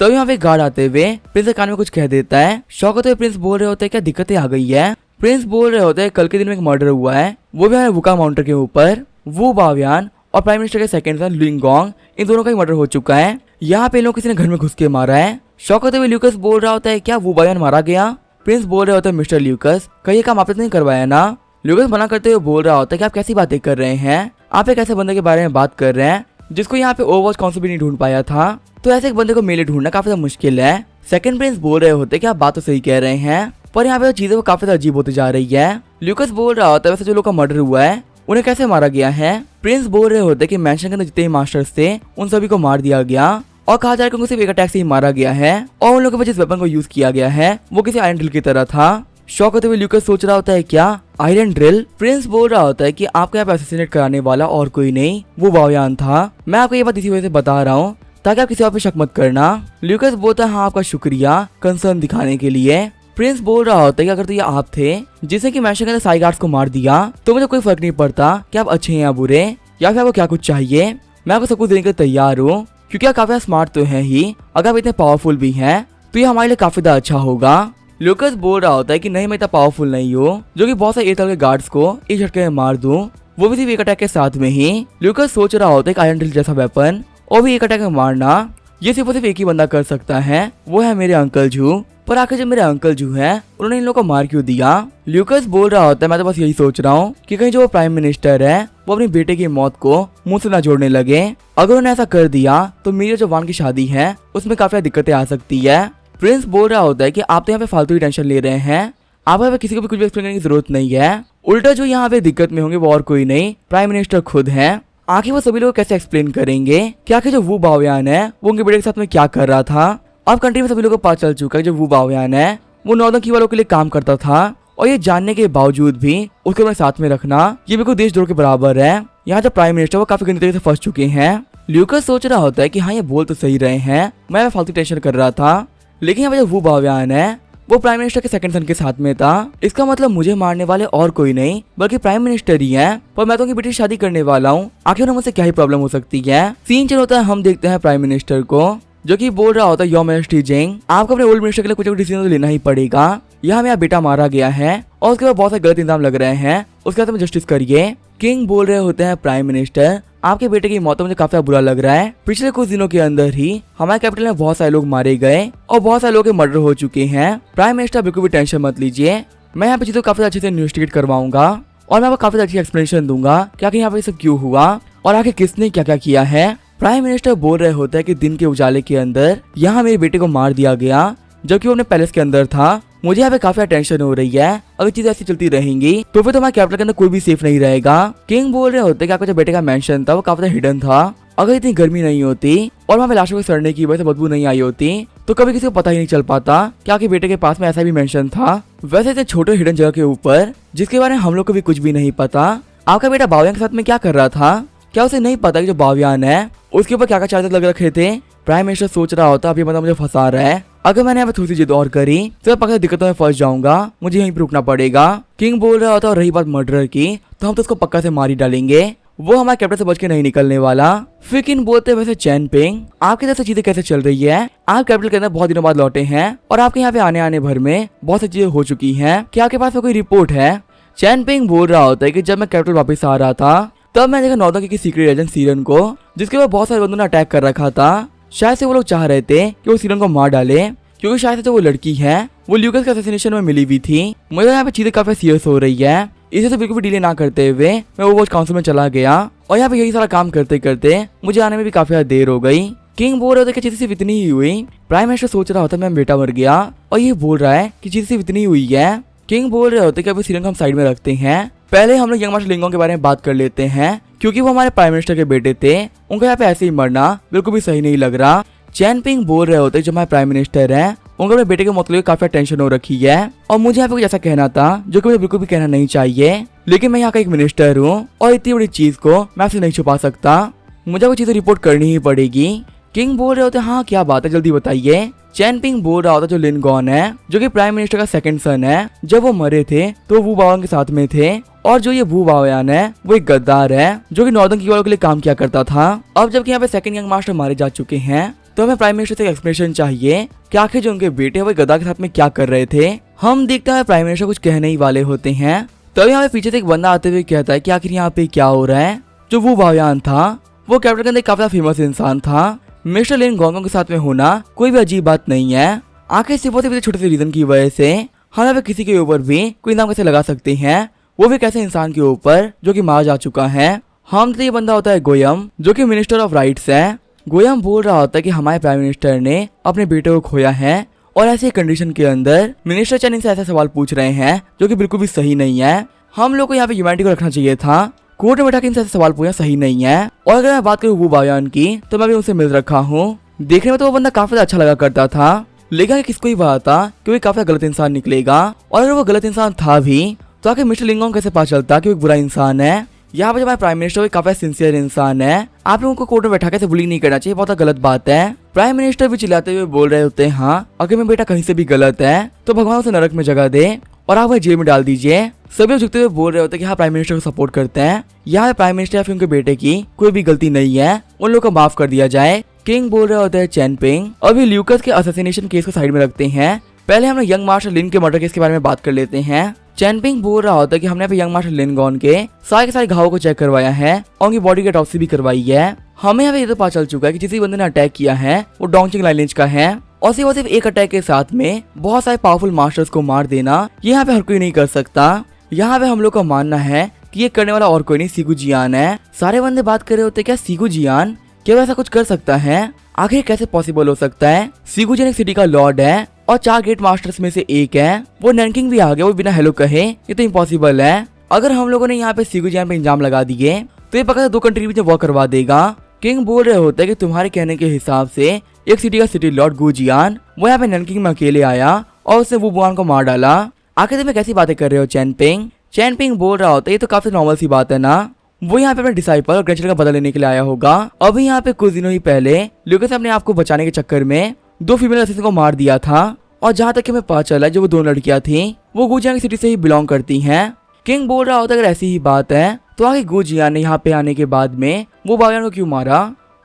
तभी यहाँ पे गार्ड आते हुए प्रिंस के कान में कुछ कह देता है। शॉक होते हुए प्रिंस बोल रहे होते हैं क्या दिक्कतें आ गई है। प्रिंस बोल रहे होते हैं कल के दिन में एक मर्डर हुआ है, वो भी हमारे वुका माउंटेन के ऊपर, वो बावयान और प्राइम मिनिस्टर के सेकंड सन लुइंगोंग, इन दोनों का ही मर्डर हो चुका है। यहाँ पे इन लोग किसी ने घर में घुस के मारा है। शॉक होते हुए ल्यूकस बोल रहा होता है क्या वो बावयान मारा गया। प्रिंस बोल रहे होते हैं मिस्टर ल्यूकस कहीं ये काम आपने नहीं करवाया ना। ल्यूकस मना करते हुए बोल रहा होता है कि आप कैसी बातें कर रहे हैं, आप एक ऐसे बंदे के बारे में बात कर रहे हैं जिसको यहाँ पे ओवरवॉच काउंसिल भी नहीं ढूंढ पाया था, तो ऐसे एक बंदे को मेले ढूंढना काफी ज्यादा मुश्किल है। सेकंड प्रिंस बोल रहे होते कि आप बात तो सही कह रहे हैं, पर यहाँ पे चीजें वो काफी ज्यादा अजीब होती जा रही है। ल्यूकस बोल रहा होता है वैसे जो लोग का मर्डर हुआ है उन्हें कैसे मारा गया है। प्रिंस बोल रहे होते कि मैंशन के अंदर जितने मास्टर्स थे उन सभी को मार दिया गया, और कहा जा रहा है कि उनको सिर्फ एक अटैक से ही मारा गया है, और उन लोगों के जिस वेपन को यूज किया गया है वो किसी आयरन ड्रिल की तरह था। शॉक होते हुए ल्यूकस सोच रहा होता है क्या आयरन ड्रिल। प्रिंस बोल रहा होता है कि आपको यहाँ पे असैसिनेट कराने वाला और कोई नहीं वो बावयान था, मैं आपको ये बात इसी वजह से बता रहा हूँ ताकि आप किसी और पे शक मत करना। ल्यूकस बोलता है हाँ आपका शुक्रिया कंसर्न दिखाने के लिए। प्रिंस बोल रहा होता है कि अगर तो ये आप थे जिसने कि मैंशन के अंदर साई गार्ड्स को मार दिया तो मुझे कोई फर्क नहीं पड़ता कि आप अच्छे हैं या बुरे, या फिर आपको क्या कुछ चाहिए, मैं आपको सब कुछ देने के लिए तैयार हूँ, क्योंकि आप काफी स्मार्ट तो है ही, अगर आप इतने पावरफुल भी हैं तो ये हमारे लिए काफी ज्यादा अच्छा होगा। ल्यूकस बोल रहा होता है कि नहीं मैं इतना पावरफुल नहीं हूँ जो कि बहुत सारे एयरटेल के गार्ड्स को एक झटके में मार दूं, वो भी सिर्फ एक अटैक के साथ में ही। ल्यूकस सोच रहा होता है कि आयरन ड्रिल जैसा वेपन और भी एक अटैक में मारना ये सिर्फ और सिर्फ एक ही बंदा कर सकता है, वो है मेरे अंकल जू। पर आखिर जब मेरे अंकल जू है उन्होंने इन लोगों को मार क्यों दिया। ल्यूकस बोल रहा होता है मैं तो बस यही सोच रहा हूँ कि कहीं जो वो प्राइम मिनिस्टर है वो अपनी बेटे की मौत को मुंह से ना जोड़ने लगे, अगर उन्होंने ऐसा कर दिया तो मेरी जो वान की शादी है उसमें काफी दिक्कतें आ सकती है। प्रिंस बोल रहा होता है कि आप तो यहाँ पे फालतू की टेंशन ले रहे हैं, आप यहाँ पे किसी को भी कुछ भी एक्सप्लेन करने की जरूरत नहीं है, उल्टा जो यहाँ पे दिक्कत में होंगे वो और कोई नहीं प्राइम मिनिस्टर खुद है। आखिर वो सभी लोग कैसे एक्सप्लेन करेंगे कि आखिर जो वो बावयान है वो उनके बेटे के साथ में क्या कर रहा था। अब कंट्री में सभी लोगों को पता चल चुका है जो वो बावयान है वो नॉर्दर्न की वालों के लिए काम करता था, और ये जानने के बावजूद भी उसको अपने साथ में रखना ये बिल्कुल देशद्रोह के बराबर है। यहाँ जो प्राइम मिनिस्टर वो काफी गंदे तरीके से फंस चुके हैं। ल्यूकस सोच रहा होता है कि हाँ ये बोल तो सही रहे हैं, मैं फालतू टेंशन कर रहा था, लेकिन यहाँ पे जो वो बावयान है वो प्राइम मिनिस्टर के सेकंड सन के साथ में था, इसका मतलब मुझे मारने वाले और कोई नहीं बल्कि प्राइम मिनिस्टर ही है। पर मैं तो उनकी बेटी शादी करने वाला हूँ, आखिर उन्हें मुझसे क्या ही प्रॉब्लम हो सकती है। सीन चल होता है हम देखते हैं प्राइम मिनिस्टर को जो कि बोल रहा होता है योर मैजेस्टी जिंग आपको अपने ओल्ड मिनिस्टर के लिए कुछ डिसीजन तो लेना ही पड़ेगा, यहाँ मेरा बेटा मारा गया है और उसके बाद बहुत सारे गलत इंतजाम लग रहे हैं, उसके बाद जस्टिस करिए। किंग बोल रहे होते हैं प्राइम मिनिस्टर आपके बेटे की मौत मुझे काफी बुरा लग रहा है, पिछले कुछ दिनों के अंदर ही हमारे कैपिटल में बहुत सारे लोग मारे गए और बहुत सारे लोगों के मर्डर हो चुके हैं। प्राइम मिनिस्टर बिल्कुल भी टेंशन मत लीजिए, मैं यहाँ पे चीजों को काफी अच्छे से इन्वेस्टिगेट करवाऊंगा और मैं आपको काफी अच्छी एक्सप्लेनेशन दूंगा कि आखिर यहाँ पे सब क्यों हुआ और आखिर किसने क्या क्या किया है। प्राइम मिनिस्टर बोल रहे होते हैं कि दिन के उजाले के अंदर यहाँ मेरे बेटे को मार दिया गया जबकि वो अपने पैलेस के अंदर था, मुझे यहाँ पे काफी टेंशन हो रही है, अगर चीजें ऐसी चलती रहेंगी तो फिर तो हमारे कैपिटल के अंदर कोई भी सेफ नहीं रहेगा। किंग बोल रहे होते कि आपका जो बेटे का मेंशन था वो काफी हिडन था, अगर इतनी गर्मी नहीं होती और वहाँ पे लाशों के सड़ने की वजह से बदबू नहीं आई होती तो कभी किसी को पता ही नहीं चल पाता कि आपके बेटे के पास में ऐसा भी मेंशन था। वैसे इतने छोटे हिडन जगह के ऊपर जिसके बारे में हम लोग को भी कुछ भी नहीं पता, आपका बेटा बावयान के साथ में क्या कर रहा था, क्या उसे नहीं पता कि जो बावयान है उसके ऊपर क्या क्या चार्जेस लग रखे थे। प्राइम मिनिस्टर सोच रहा होता अभी मतलब मुझे फंसा रहा है, अगर मैंने यहाँ पे थोड़ी सी जिद और करी तो पक्का दिक्कतों में फंस जाऊंगा, मुझे यहीं पे रुकना पड़ेगा। किंग बोल रहा होता और रही बात मर्डर की तो हम तो उसको पक्का से मार ही डालेंगे, वो हमारे कैपिटल से बच के नहीं निकलने वाला। फिर किंग बोलते वैसे चैन पिंग आपकी तरफ से चीजें कैसे चल रही है, आप कैपिटल के अंदर बहुत दिनों बाद लौटे हैं और आपके यहाँ पे आने भर में बहुत सी चीजें हो चुकी हैं, क्या आपके पास कोई रिपोर्ट है। चैन पिंग बोल रहा होता है कि जब मैं कैपिटल वापस आ रहा था तब मैं देखा नॉर्दर्न की सीक्रेट एजेंट सीरन को जिसके ऊपर बहुत सारे बंदों ने अटैक कर रखा था, शायद से वो लोग चाह रहे थे कि वो सीरन को मार डाले क्योंकि शायद से जो वो लड़की है वो ल्यूकस के असैसिनेशन में मिली हुई थी। मुझे यहाँ पे चीजें काफी सीरियस हो रही है, इसे तो बिल्कुल भी डिले ना करते हुए मैं ओवरवॉच काउंसिल में चला गया और यहाँ पे यही सारा काम करते करते मुझे आने में भी काफी ज्यादा देर हो गई। किंग बोल रहे थे कि चीजें सिर्फ इतनी ही हुई, प्राइम मिनिस्टर सोच रहा होता मैं बेटा मर गया और ये बोल रहा है कि चीजें सिर्फ इतनी हुई है। किंग बोल रहे होते कि अभी सीरन को हम साइड में रखते हैं, पहले हम लोग यंग मास्टर लिंगोंग के बारे में बात कर लेते हैं क्योंकि वो हमारे प्राइम मिनिस्टर के बेटे थे, उनका यहाँ पे ऐसे ही मरना बिल्कुल भी सही नहीं लग रहा। चैन पिंग बोल रहे होते जो हमारे प्राइम मिनिस्टर हैं उनको अपने बेटे के मौत के काफी टेंशन हो रखी है और मुझे यहाँ पे कुछ ऐसा कहना था जो कि मुझे बिल्कुल भी कहना नहीं चाहिए, लेकिन मैं यहाँ का एक मिनिस्टर हूँ और इतनी बड़ी चीज को मैं आपसे नहीं छुपा सकता। मुझे वो चीजें रिपोर्ट करनी ही पड़ेगी। किंग बोल रहे होते हाँ क्या बात है जल्दी बताइए। चैन पिंग बोल रहा होता जो लिन गॉन है जो कि प्राइम मिनिस्टर का सेकंड सन है, जब वो मरे थे तो वू बाओयान के साथ में थे, और जो ये वू बाओयान है वो एक गद्दार है जो कि नॉर्दर्न की वालों के लिए काम किया करता था। अब जबकि यहाँ पे सेकंड यंग मास्टर मारे जा चुके हैं तो हमें प्राइम मिनिस्टर से एक्सप्लेनेशन चाहिए कि आखिर जो उनके बेटे वो गद्दार के साथ में क्या कर रहे थे। हम देखते हैं प्राइम मिनिस्टर कुछ कहने ही वाले होते हैं, तभी यहाँ पे पीछे से एक बंदा आते हुए कहता है कि आखिर यहाँ पे क्या हो रहा है। जो वू बाओयान था वो कैप्टन के अंदर काफी फेमस इंसान था, मिस्टर लिन गॉन्गोंग के साथ में होना कोई भी अजीब बात नहीं है। आखिर सिर्फ और सिर्फ छोटे से रीजन की वजह से हम यहाँ पे किसी के ऊपर भी कोई नाम कैसे लगा सकते हैं, वो भी कैसे इंसान के ऊपर जो कि मारा जा चुका है। हम तो ये बंदा होता है गोयम जो कि मिनिस्टर ऑफ राइट्स है। गोयम बोल रहा होता है कि हमारे प्राइम मिनिस्टर ने अपने बेटे को खोया है, और ऐसी कंडीशन के अंदर मिनिस्टर चैन इनसे ऐसा सवाल पूछ रहे हैं जो कि बिल्कुल भी सही नहीं है। हम लोग को यहाँ पे ह्यूमैनिटी को रखना चाहिए था, कोर्ट में बैठा के इनसे ऐसे सवाल पूछना सही नहीं है। और अगर मैं बात करूँ वू बाओयान की तो मैं भी उनसे मिल रखा हूँ, देखने में तो वो बंदा काफी अच्छा लगा करता था, लेकिन किसको ही पता था कि वो काफी गलत इंसान निकलेगा। और अगर वो गलत इंसान था भी तो आखिर मिस्टर लिंगोंग कैसे पता चलता कि वो एक बुरा इंसान है। यहाँ पे जो हमारे प्राइम मिनिस्टर वो काफी सिंसियर इंसान है, आप लोगों को कोर्ट में बैठा के बुली नहीं करना चाहिए, बहुत गलत बात है। प्राइम मिनिस्टर भी चिल्लाते हुए बोल रहे होते हैं हाँ अगर मेरा बेटा कहीं से भी गलत है तो भगवान उसे नरक में जगह दे और आप जेल में डाल दीजिए। सभी लोग झुकते हुए बोल रहे होते हैं कि हाँ प्राइम मिनिस्टर को सपोर्ट करते हैं, यहाँ प्राइम मिनिस्टर या फिर उनके बेटे की कोई भी गलती नहीं है, उन लोगों को माफ कर दिया जाए। किंग बोल रहे होते हैं चैन पिंग अभी ल्यूकस के असैसिनेशन केस को साइड में रखते हैं, पहले हम लोग यंग मास्टर लिन के मर्डर केस के बारे में बात कर लेते हैं। चैन पिंग बोल रहा होता है कि हमने यहाँ पे यंग मास्टर लिन गॉन के सारे घावों को चेक करवाया है और उनकी बॉडी की ऑटोप्सी भी करवाई है। हमें यहाँ पे ये तो पता चल चुका है कि जिस बंदे ने अटैक किया है वो डोंगचिंग लाइनेज का है, और सिर्फ एक अटैक के साथ में बहुत सारे पावरफुल मास्टर्स को मार देना ये यहाँ पे हर कोई नहीं कर सकता। यहाँ पे हम लोग का मानना है कि ये करने वाला और कोई नहीं सीगू जियान है। सारे बंदे बात कर रहे होते क्या सीगू जियान क्या ऐसा कुछ कर सकता है, आखिर कैसे पॉसिबल हो सकता है। सीगू जियान एक सिटी का लॉर्ड है और 4 ग्रेट मास्टर्स में से एक है, वो नैनकिंग भी आ गया वो बिना हेलो कहे, ये तो इम्पॉसिबल है। अगर हम लोगों ने यहाँ पे सीगू जियान पे इंजाम लगा दिए तो ये पक्का 2 कंट्री में वॉर करवा देगा। किंग बोल रहे होते हैं कि तुम्हारे कहने के हिसाब से एक सिटी का सिटी लॉर्ड गू जियान वो यहाँ पे नैनकिंग में अकेले आया और उसने वू बुआन को मार डाला। आखिर तुम कैसी बातें कर रहे हो चैन पिंग। चैन पिंग बोल रहा होता है ये तो काफी नॉर्मल सी बात है ना, वो यहाँ पे अपने डिसाइपल और ग्रेचर का बदला लेने के लिए आया होगा। अभी यहाँ पे कुछ दिनों ही पहले ल्यूकस ने अपने आप को बचाने के चक्कर में 2 फीमेल असिस्टेंट को मार दिया था, और जहाँ तक कि हमें पता चला जो वो 2 लड़कियां थी वो गू जियान की सिटी से ही बिलोंग करती हैं। किंग बोल रहा होता है अगर ऐसी ही बात है तो आगे गू जियान ने यहाँ पे आने के बाद में वो बाओयान को क्यों मारा,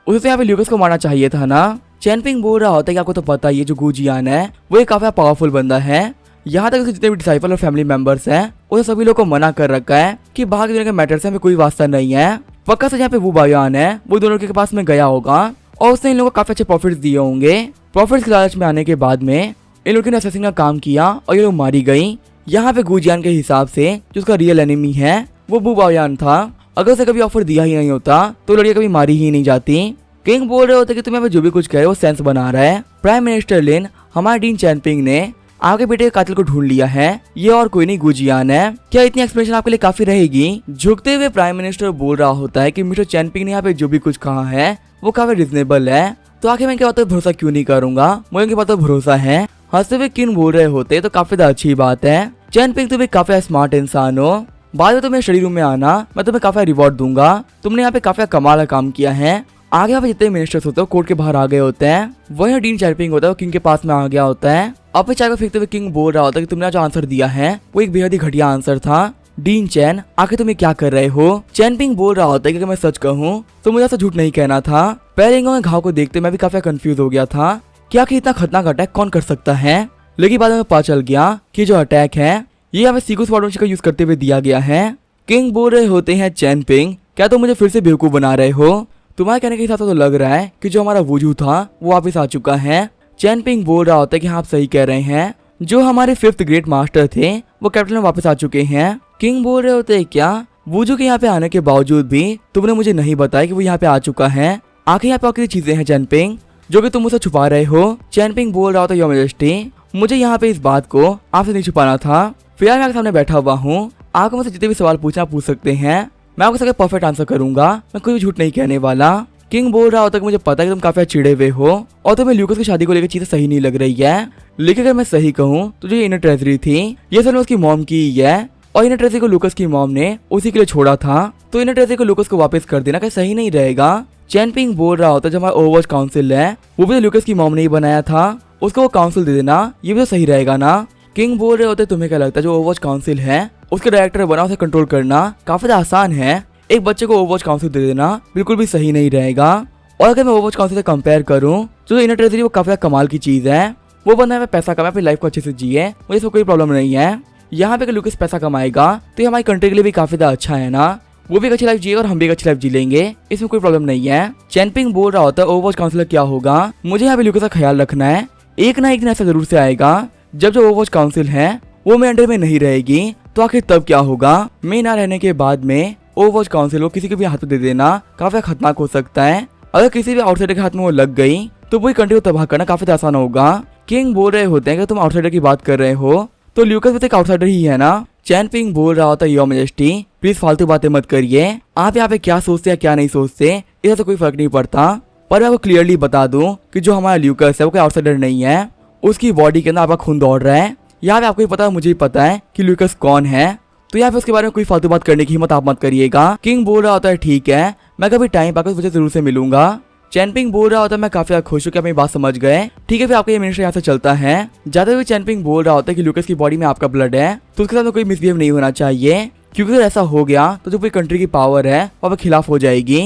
उसे तो यहाँ पे ल्यूकस को मारना चाहिए था ना। चैन पिंग बोल रहा होता है कि आपको तो पता ही है जो गू जियान है वो एक काफी पावरफुल बंदा है, यहाँ तक उसके जितने भी डिसाइपल और फैमिली मेंबर्स हैं उसे सभी लोग को मना कर रखा है कि बाहर दुनिया के मैटर से हमें कोई वास्ता नहीं है। पक्का से जहाँ पे वो बाओयान है वो दोनों के पास में गया होगा और उसने इन लोगों को काफी अच्छे प्रॉफिट्स दिए होंगे। प्रॉफिट्स के लालच में आने के बाद में इन लोगों ने असैसिन का काम किया और ये लोग मारी गई। यहाँ पे गू जियान के हिसाब से जो उसका रियल एनिमी है वो वू बाओयान था, अगर उसे कभी ऑफर दिया ही नहीं होता तो लड़कियां कभी मारी ही नहीं जाती। किंग बोल रहे होते कि तुम्हें जो भी कुछ कह रहे वो सेंस बना रहा है। प्राइम मिनिस्टर लिन हमारे डीन चैन पिंग ने आपके बेटे के कातिल को ढूंढ लिया है, ये और कोई नहीं गू जियान है। क्या इतनी एक्सप्लेनेशन आपके लिए काफी रहेगी। झुकते हुए प्राइम मिनिस्टर बोल रहा होता है कि मिस्टर चैन पिंग ने यहाँ पे जो भी कुछ कहा है वो काफी रिजनेबल है, तो आखिर मैं इनके बातों पर भरोसा क्यों नहीं करूंगा, मुझे इनकी बातों पर भरोसा है। हंसते हुए किंग बोल रहे होते तो काफी अच्छी बात है। चैन पिंग तुम एक काफी स्मार्ट इंसान हो, बाद में तुम्हें स्टडी रूम में आना मैं तुम्हें काफी रिवॉर्ड दूंगा, तुमने यहाँ पे काफी कमाल का काम किया है। आगे यहाँ पे जितने मिनिस्टर्स होते हैं कोर्ट के बाहर आ गए होते हैं, वही डीन चैन पिंग होता है वो किंग के पास में आ गया होता है। अपने चाय को फेंकते हुए किंग बोल रहा होता है कि तुमने जो आंसर दिया है वो एक बेहद ही घटिया आंसर था। डीन चैन आखिर तुम्हें क्या कर रहे हो। चैन पिंग बोल रहा होता है कि अगर मैं सच कहूँ तो मुझे ऐसा झूठ नहीं कहना था। पहले इन घाव को देखते मैं भी काफी कंफ्यूज हो गया था कि आखिर इतना खतरनाक अटैक कौन कर सकता है, लेकिन बाद में पता चल गया कि जो अटैक है ये हमें सीगू स्वाडोंशी का यूज करते हुए दिया गया है। किंग बोल रहे होते हैं चैन पिंग क्या तुम मुझे फिर से बेवकूफ बना रहे हो, तुम्हारे कहने के हिसाब से तो लग रहा है कि जो हमारा वजूद था वो वापस आ चुका है। चैन पिंग बोल रहा होता है कि हाँ आप सही कह रहे हैं, जो हमारे 5th ग्रेट मास्टर थे वो कैपिटल में वापस आ चुके हैं। किंग बोल रहे होते हैं क्या वूजू के यहाँ पे आने के बावजूद भी तुमने मुझे नहीं बताया कि वो यहाँ पे आ चुका है, आखिर यहाँ पे और किसी चीजें हैं चैन पिंग जो कि तुम मुझसे छुपा रहे हो। चैन पिंग बोल रहा होता है योर मैजेस्टी मुझे यहाँ पे इस बात को आपसे नहीं छुपाना था, फिलहाल मैं आपके सामने बैठा हुआ हूँ, आपको मुझसे जितने भी सवाल पूछना पूछ सकते हैं, मैं आपको सबके परफेक्ट आंसर करूंगा, मैं कोई झूठ नहीं कहने वाला। किंग बोल रहा होता है कि मुझे पता है कि तुम काफी चिड़े हुए हो और तुम्हें ल्यूकस की शादी को लेकर चीजें सही नहीं लग रही है, लेकिन अगर मैं सही कहूँ तो जो इनर ट्रेजरी थी ये सब उसकी मॉम की ही है और इनर ट्रेजरी को लूकस की मॉम ने उसी के लिए छोड़ा था, तो इनर ट्रेजरी को लूकस को वापस कर देना क्या सही नहीं रहेगा। चैनपिंग बोल रहा होता है जो हमारा ओवरवॉच काउंसिल है वो भी तो ल्यूकस की मॉम ने ही बनाया था, उसको वो काउंसिल दे देना, ये भी तो सही रहेगा ना। किंग बोल रहे होते तुम्हें क्या लगता है जो ओवरवॉच काउंसिल है उसके डायरेक्टर बना उसे कंट्रोल करना काफी आसान है, एक बच्चे को ओवरवॉच काउंसिल दे देना बिल्कुल भी सही नहीं रहेगा। और अगर मैं ओवरवॉच काउंसिल से कंपेयर करूं तो इनर ट्रेजरी वो काफी कमाल की चीज है, वो बंदा है पैसा कमाए अपनी लाइफ को अच्छे से जिए, मुझे इसमें कोई प्रॉब्लम नहीं है। यहाँ पे अगर ल्यूकस पैसा कमाएगा तो ये हमारी कंट्री के लिए भी काफी ज्यादा अच्छा है ना, वो भी एक अच्छी लाइफ जिएगा और हम भी एक अच्छी लाइफ जी लेंगे, इसमें कोई प्रॉब्लम नहीं है। चैनपिंग बोल रहा होता है ओवरवॉच काउंसिलर क्या होगा, मुझे यहाँ पे ल्यूकस का ख्याल रखना है, एक ना एक दिन ऐसा जरूर से आएगा जब जो ओवरवॉच काउंसिल है वो मेरे अंडर में नहीं रहेगी, तो आखिर तब क्या होगा। मैं ना रहने के बाद में ओवरवॉच काउंसिल को किसी के भी हाथ में दे देना काफी खतरनाक हो सकता है, अगर किसी भी आउटसाइडर के हाथ में वो लग गई तो पूरी कंट्री को तबाह करना काफी आसान होगा। किंग बोल रहे होते हैं कि तुम आउटसाइडर की बात कर रहे हो तो ल्यूकस भी तो एक आउटसाइडर ही है ना। चैनपिंग बोल रहा होता है योर मैजेस्टी प्लीज फालतू बातें मत करिए, आप यहाँ पे क्या सोचते हैं क्या नहीं सोचते इससे तो कोई फर्क नहीं पड़ता, पर मैं आपको क्लियरली बता दूं कि जो हमारा ल्यूकस है वो कोई आउटसाइडर नहीं है, उसकी बॉडी के अंदर आपका खून दौड़ रहा है। यहाँ पे आपको ही पता है मुझे ही पता है कि ल्यूकस कौन है, तो यहाँ पे उसके बारे में कोई फालतू बात करने की हिम्मत आप मत करिएगा। किंग बोल रहा होता है ठीक है मैं कभी टाइम पाकर मुझे जरूर से मिलूंगा। चैनपिंग बोल रहा होता है मैं काफी खुश हूँ कि आप मेरी बात समझ गए, ठीक है फिर आपका ये मिनिस्टर यहाँ से चलता है। जाते हुए चैनपिंग बोल रहा होता है कि ल्यूकस की बॉडी में आपका ब्लड है तो उसके साथ कोई मिसबिहेव नहीं होना चाहिए, क्योंकि अगर ऐसा हो गया तो जो पूरी कंट्री की पावर है वो आपके खिलाफ हो जाएगी।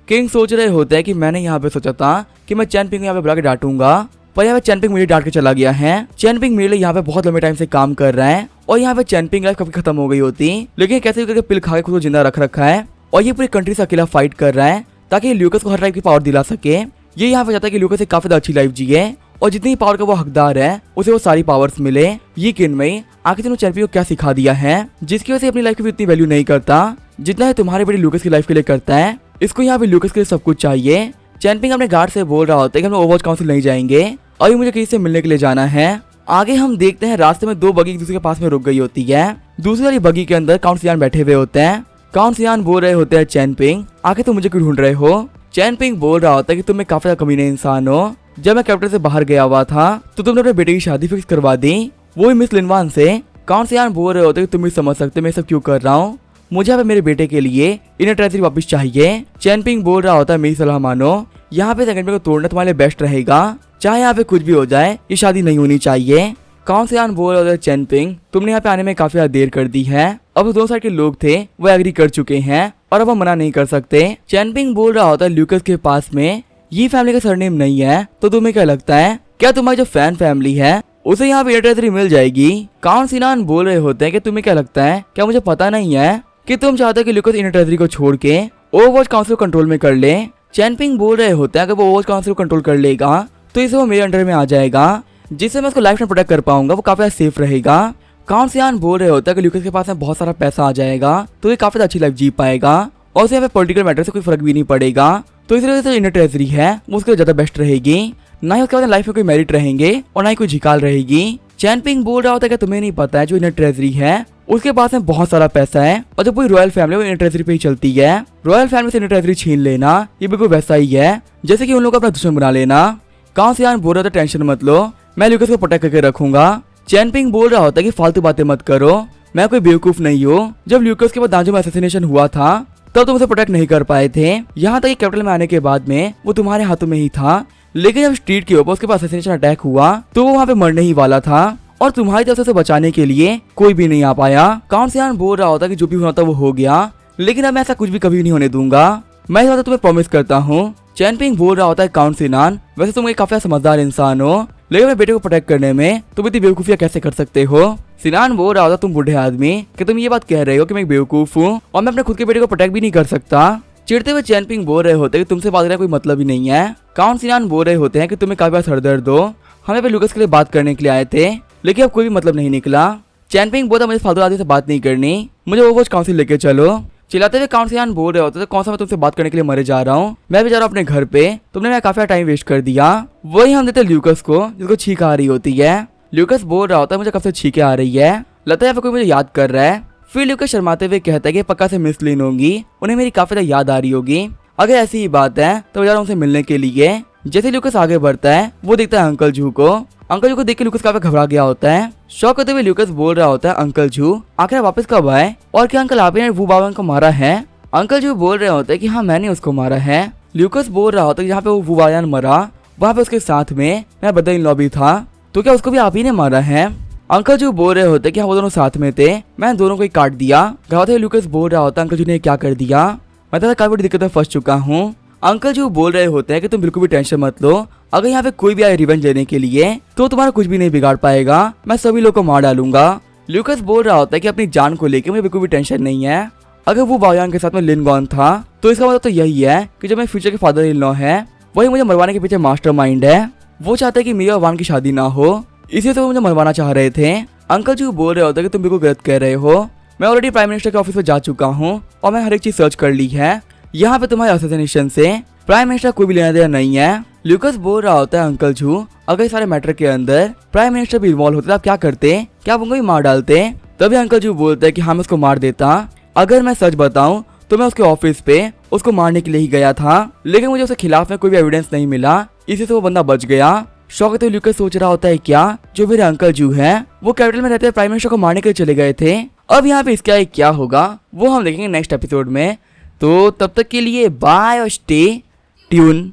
किंग सोच रहे होते हैं कि मैंने यहाँ पे सोचा था कि मैं चैनपिंग को यहाँ पे बुला के डांटूंगा, पर यहाँ पे चैनपिंग मुझे डांट के चला गया है। चैनपिंग मेरे लिए यहाँ पे बहुत लंबे टाइम से काम कर रहा है और यहाँ पे चैनपिंग लाइफ कभी खत्म हो गई होती, लेकिन कैसे भी करके पिल खा के खुद को जिंदा रख रखा है और ये पूरी कंट्री से अकेला फाइट कर रहा है ताकि ल्यूकस को हर टाइप की पावर दिला सके। ये यहाँ पे चाहता है कि ल्यूकस एक काफी अच्छी लाइफ जिए और जितनी पावर का वो हकदार है उसे वो सारी पावर्स मिले। ये किनमई आखिर तुमने चैनपिंग को क्या सिखा दिया है जिसकी वजह से अपनी लाइफ की भी उतनी वैल्यू नहीं करता जितना है तुम्हारे बड़े ल्यूकस की लाइफ के लिए करता है, इसको यहाँ पे ल्यूकस के लिए सब कुछ चाहिए। चैनपिंग अपने गार्ड से बोल रहा होता है कि हम ओवरवॉच काउंसिल नहीं जाएंगे और ये मुझे किसी से मिलने के लिए जाना है। आगे हम देखते हैं रास्ते में दो बगी एक दूसरे के पास में रुक गई होती है, दूसरी वाली बगी के अंदर काउंट सियान बैठे हुए होते हैं। काउंट सियान बोल रहे होते हैं चैनपिंग आखिर तुम मुझे क्यों ढूंढ रहे हो। चैनपिंग बोल रहा होता है कि तुम एक काफी कमीने इंसान हो, जब मैं कैपिटल से बाहर गया हुआ था तो तुमने अपने बेटे की शादी फिक्स करवा दी, वो भी मिस लिनवान से। काउंट सियान बोल रहे होते हैं कि तुम भी समझ सकते मैं सब क्यों कर रहा हूँ, मुझे यहाँ पे मेरे बेटे के लिए इनर ट्रेजरी वापस चाहिए। चैनपिंग बोल रहा होता है मेरी सलाह मानो, यहाँ पे सेकंड को तोड़ना तुम्हारे लिए बेस्ट रहेगा, चाहे यहाँ पे कुछ भी हो जाए ये शादी नहीं होनी चाहिए। काउंट सियान बोल रहा होता है चैनपिंग तुमने यहाँ पे आने में काफी देर कर दी है, अब दोनों साइड के लोग थे वो एग्री कर चुके हैं और अब हम मना नहीं कर सकते। चैनपिंग बोल रहा होता है ल्यूकस के पास में ये फैमिली का सरनेम नहीं है, तो तुम्हें क्या लगता है क्या तुम्हारी जो फैन फैमिली है उसे यहाँ पे ट्रेजरी मिल जाएगी। काउंट सियान बोल रहे होते हैं कि तुम्हें क्या लगता है क्या मुझे पता नहीं है कि तुम चाहते हो कि ल्यूकस इनर ट्रेजरी को छोड़ के ओवरवॉच काउंसिल को कंट्रोल में कर ले। चैनपिंग बोल रहे होते हैं कि वो ओवरवॉच काउंसिल को कंट्रोल कर लेगा तो इसे वो मेरे अंडर में आ जाएगा, जिससे मैं उसको लाइफ में प्रोटेक्ट कर पाऊंगा, वो काफी सेफ रहेगा। काउंट सियान बोल रहे होते हैं कि ल्यूकस के पास में बहुत सारा पैसा आ जाएगा तो ये काफी अच्छी लाइफ जी पाएगा और उसे यहाँ पे पॉलिटिकल मैटर से कोई फर्क भी नहीं पड़ेगा, तो इस वजह से इनर ट्रेजरी है वो उसके ज्यादा बेस्ट रहेगी, ना ही उसके बाद लाइफ में कोई मेरिट रहेंगे और ना ही कोई झिकाल रहेगी। चैनपिंग बोल रहा होता है कि तुम्हें नहीं पता है जो इनर ट्रेजरी है उसके पास में बहुत सारा पैसा है और जो पूरी रॉयल फैमिली वो इनर ट्रेजरी पे ही चलती है, रॉयल फैमिली से इनर ट्रेजरी छीन लेना ये बिल्कुल वैसा ही है जैसे कि उन लोगों को अपना दुश्मन बना लेना। काउंट सियान बोल रहा था टेंशन मत लो मैं ल्यूकस को प्रोटेक्ट करके रखूंगा। चैनपिंग बोल रहा होता है कि फालतू बातें मत करो, मैं कोई बेवकूफ नहीं हूँ, जब ल्यूकस के बाद दांजो में असैसिनेशन हुआ था तब तुम उसे प्रोटेक्ट नहीं कर पाए थे, यहाँ तक कैपिटल में आने के बाद में वो तुम्हारे हाथों में ही था, लेकिन जब स्ट्रीट के ऊपर उसके पास असैसिनेशन अटैक हुआ तो वो वहाँ पे मरने ही वाला था और तुम्हारी तरफ से बचाने के लिए कोई भी नहीं आ पाया। काउंट सियान बोल रहा होता कि जो भी होना था वो हो गया, लेकिन अब मैं ऐसा कुछ भी कभी नहीं होने दूंगा, मैं इस बात तुम्हें प्रॉमिस करता हूँ। चैनपिंग बोल रहा होता है काउंट सियान वैसे तुम एक काफी समझदार इंसान हो, लेकिन मेरे बेटे को प्रोटेक्ट करने में तुम इतनी बेवकूफियां कैसे कर सकते हो। सिनान बोल रहा होता तुम बूढ़े आदमी कि तुम ये बात कह रहे हो कि मैं एक बेवकूफ हूँ और मैं अपने खुद के बेटे को प्रोटेक्ट भी नहीं कर सकता। चिढ़ते हुए चैनपिंग बोल रहे होते कि तुमसे बात करने का कोई मतलब ही नहीं है। काउंट सिनान बोल रहे होते हैं कि तुम्हें काफी सरदर्द हो, हमें पे लुकस के लिए बात करने के लिए आए थे लेकिन अब कोई भी मतलब नहीं निकला। चैनपिंग बोलता मुझे फालतू आदमी से बात नहीं करनी, मुझे ओवरवॉच काउंसिल लेके चलो। चिल्लाते हुए काउंट सियान बोल रहे होते थे कौन सा मैं तुमसे बात करने के लिए मरे जा रहा हूँ, मैं भी जा रहा हूँ अपने घर पे, तुमने मेरा काफी टाइम वेस्ट कर दिया। वही हम देते ल्यूकस को जिसको छींक आ रही होती है। ल्यूकस बोल रहा होता है मुझे कब से छींके आ रही है, लगता है कोई मुझे याद कर रहा है। फिर ल्यूकस शर्माते हुए कहता है कि पक्का से मिस लिन होंगी, उन्हें मेरी काफी याद आ रही होगी, अगर ऐसी ही बात है तो मैं जा रहा हूँ उनसे मिलने के लिए। जैसे ल्यूकस आगे बढ़ता है वो देखता है अंकल जू को, अंकल जू को देख के ल्यूकस काफी घबरा गया होता है। शौक होते हुए ल्यूकस बोल रहा होता है अंकल जू आखिर वापस कब आए और क्या अंकल आप ही ने वो बाबा को मारा है। अंकल जू बोल रहे होते हैं कि हाँ मैंने उसको मारा है, ल्यूकस बोल रहा होता है जहाँ पे वो वायान मरा वहाँ पे उसके साथ में मैं ब्रदर इन लॉ भी था, तो क्या उसको भी आप ही ने मारा है? अंकल जू बोल रहे होते कि हाँ वो दोनों साथ में थे, मैंने दोनों को ही काट दिया। गाते ल्यूकस बोल रहा होता अंकल जू ने क्या कर दिया, मैं तो काफी बड़ी दिक्कत में फंस चुका हूँ। अंकल जू बोल रहे होते हैं कि तुम बिल्कुल भी टेंशन मत लो, अगर यहाँ पे कोई भी आए रिवेंज लेने के लिए तो तुम्हारा कुछ भी नहीं बिगाड़ पाएगा, मैं सभी लोग को मार डालूंगा। ल्यूकस बोल रहा होता है कि अपनी जान को लेकर मुझे बिल्कुल भी टेंशन नहीं है। अगर वो वायान के साथ में लिनगॉन था तो इसका मतलब तो यही है कि जो मेरे फ्यूचर के फादर इन लॉ है वही मुझे मरवाने के पीछे मास्टरमाइंड है। वो चाहते हैं कि मेरी और वान की शादी ना हो, इसी तो मुझे मरवाना चाह रहे थे। अंकल जी बोल रहे होते कि तुम बिल्कुल गलत कह रहे हो, मैं ऑलरेडी प्राइम मिनिस्टर के ऑफिस में जा चुका हूँ और मैं हर एक चीज सर्च कर ली है। यहाँ पे तुम्हारे असैसिनेशन से प्राइम मिनिस्टर कोई भी लेना देना नहीं है। ल्यूकस बोल रहा होता है अंकल जू अगर सारे मैटर के अंदर प्राइम मिनिस्टर भी इन्वॉल्व होते तो आप क्या करते, क्या उनको भी मार डालते? तभी अंकल जू बोलते हैं कि हाँ मैं उसको मार देता। अगर मैं सच बताऊं तो मैं उसके ऑफिस पे उसको मारने के लिए ही गया था, लेकिन मुझे उसके खिलाफ में कोई भी एविडेंस नहीं मिला, इसी से वो बंदा बच गया। शौक तो ल्यूकस सोच रहा होता है क्या जो मेरे अंकल जू है वो कैपिटल में रहते प्राइम मिनिस्टर को मारने के लिए चले गए थे। अब यहाँ पे इसका क्या होगा वो हम देखेंगे नेक्स्ट एपिसोड में। तो तब तक के लिए बाय और स्टे ट्यून।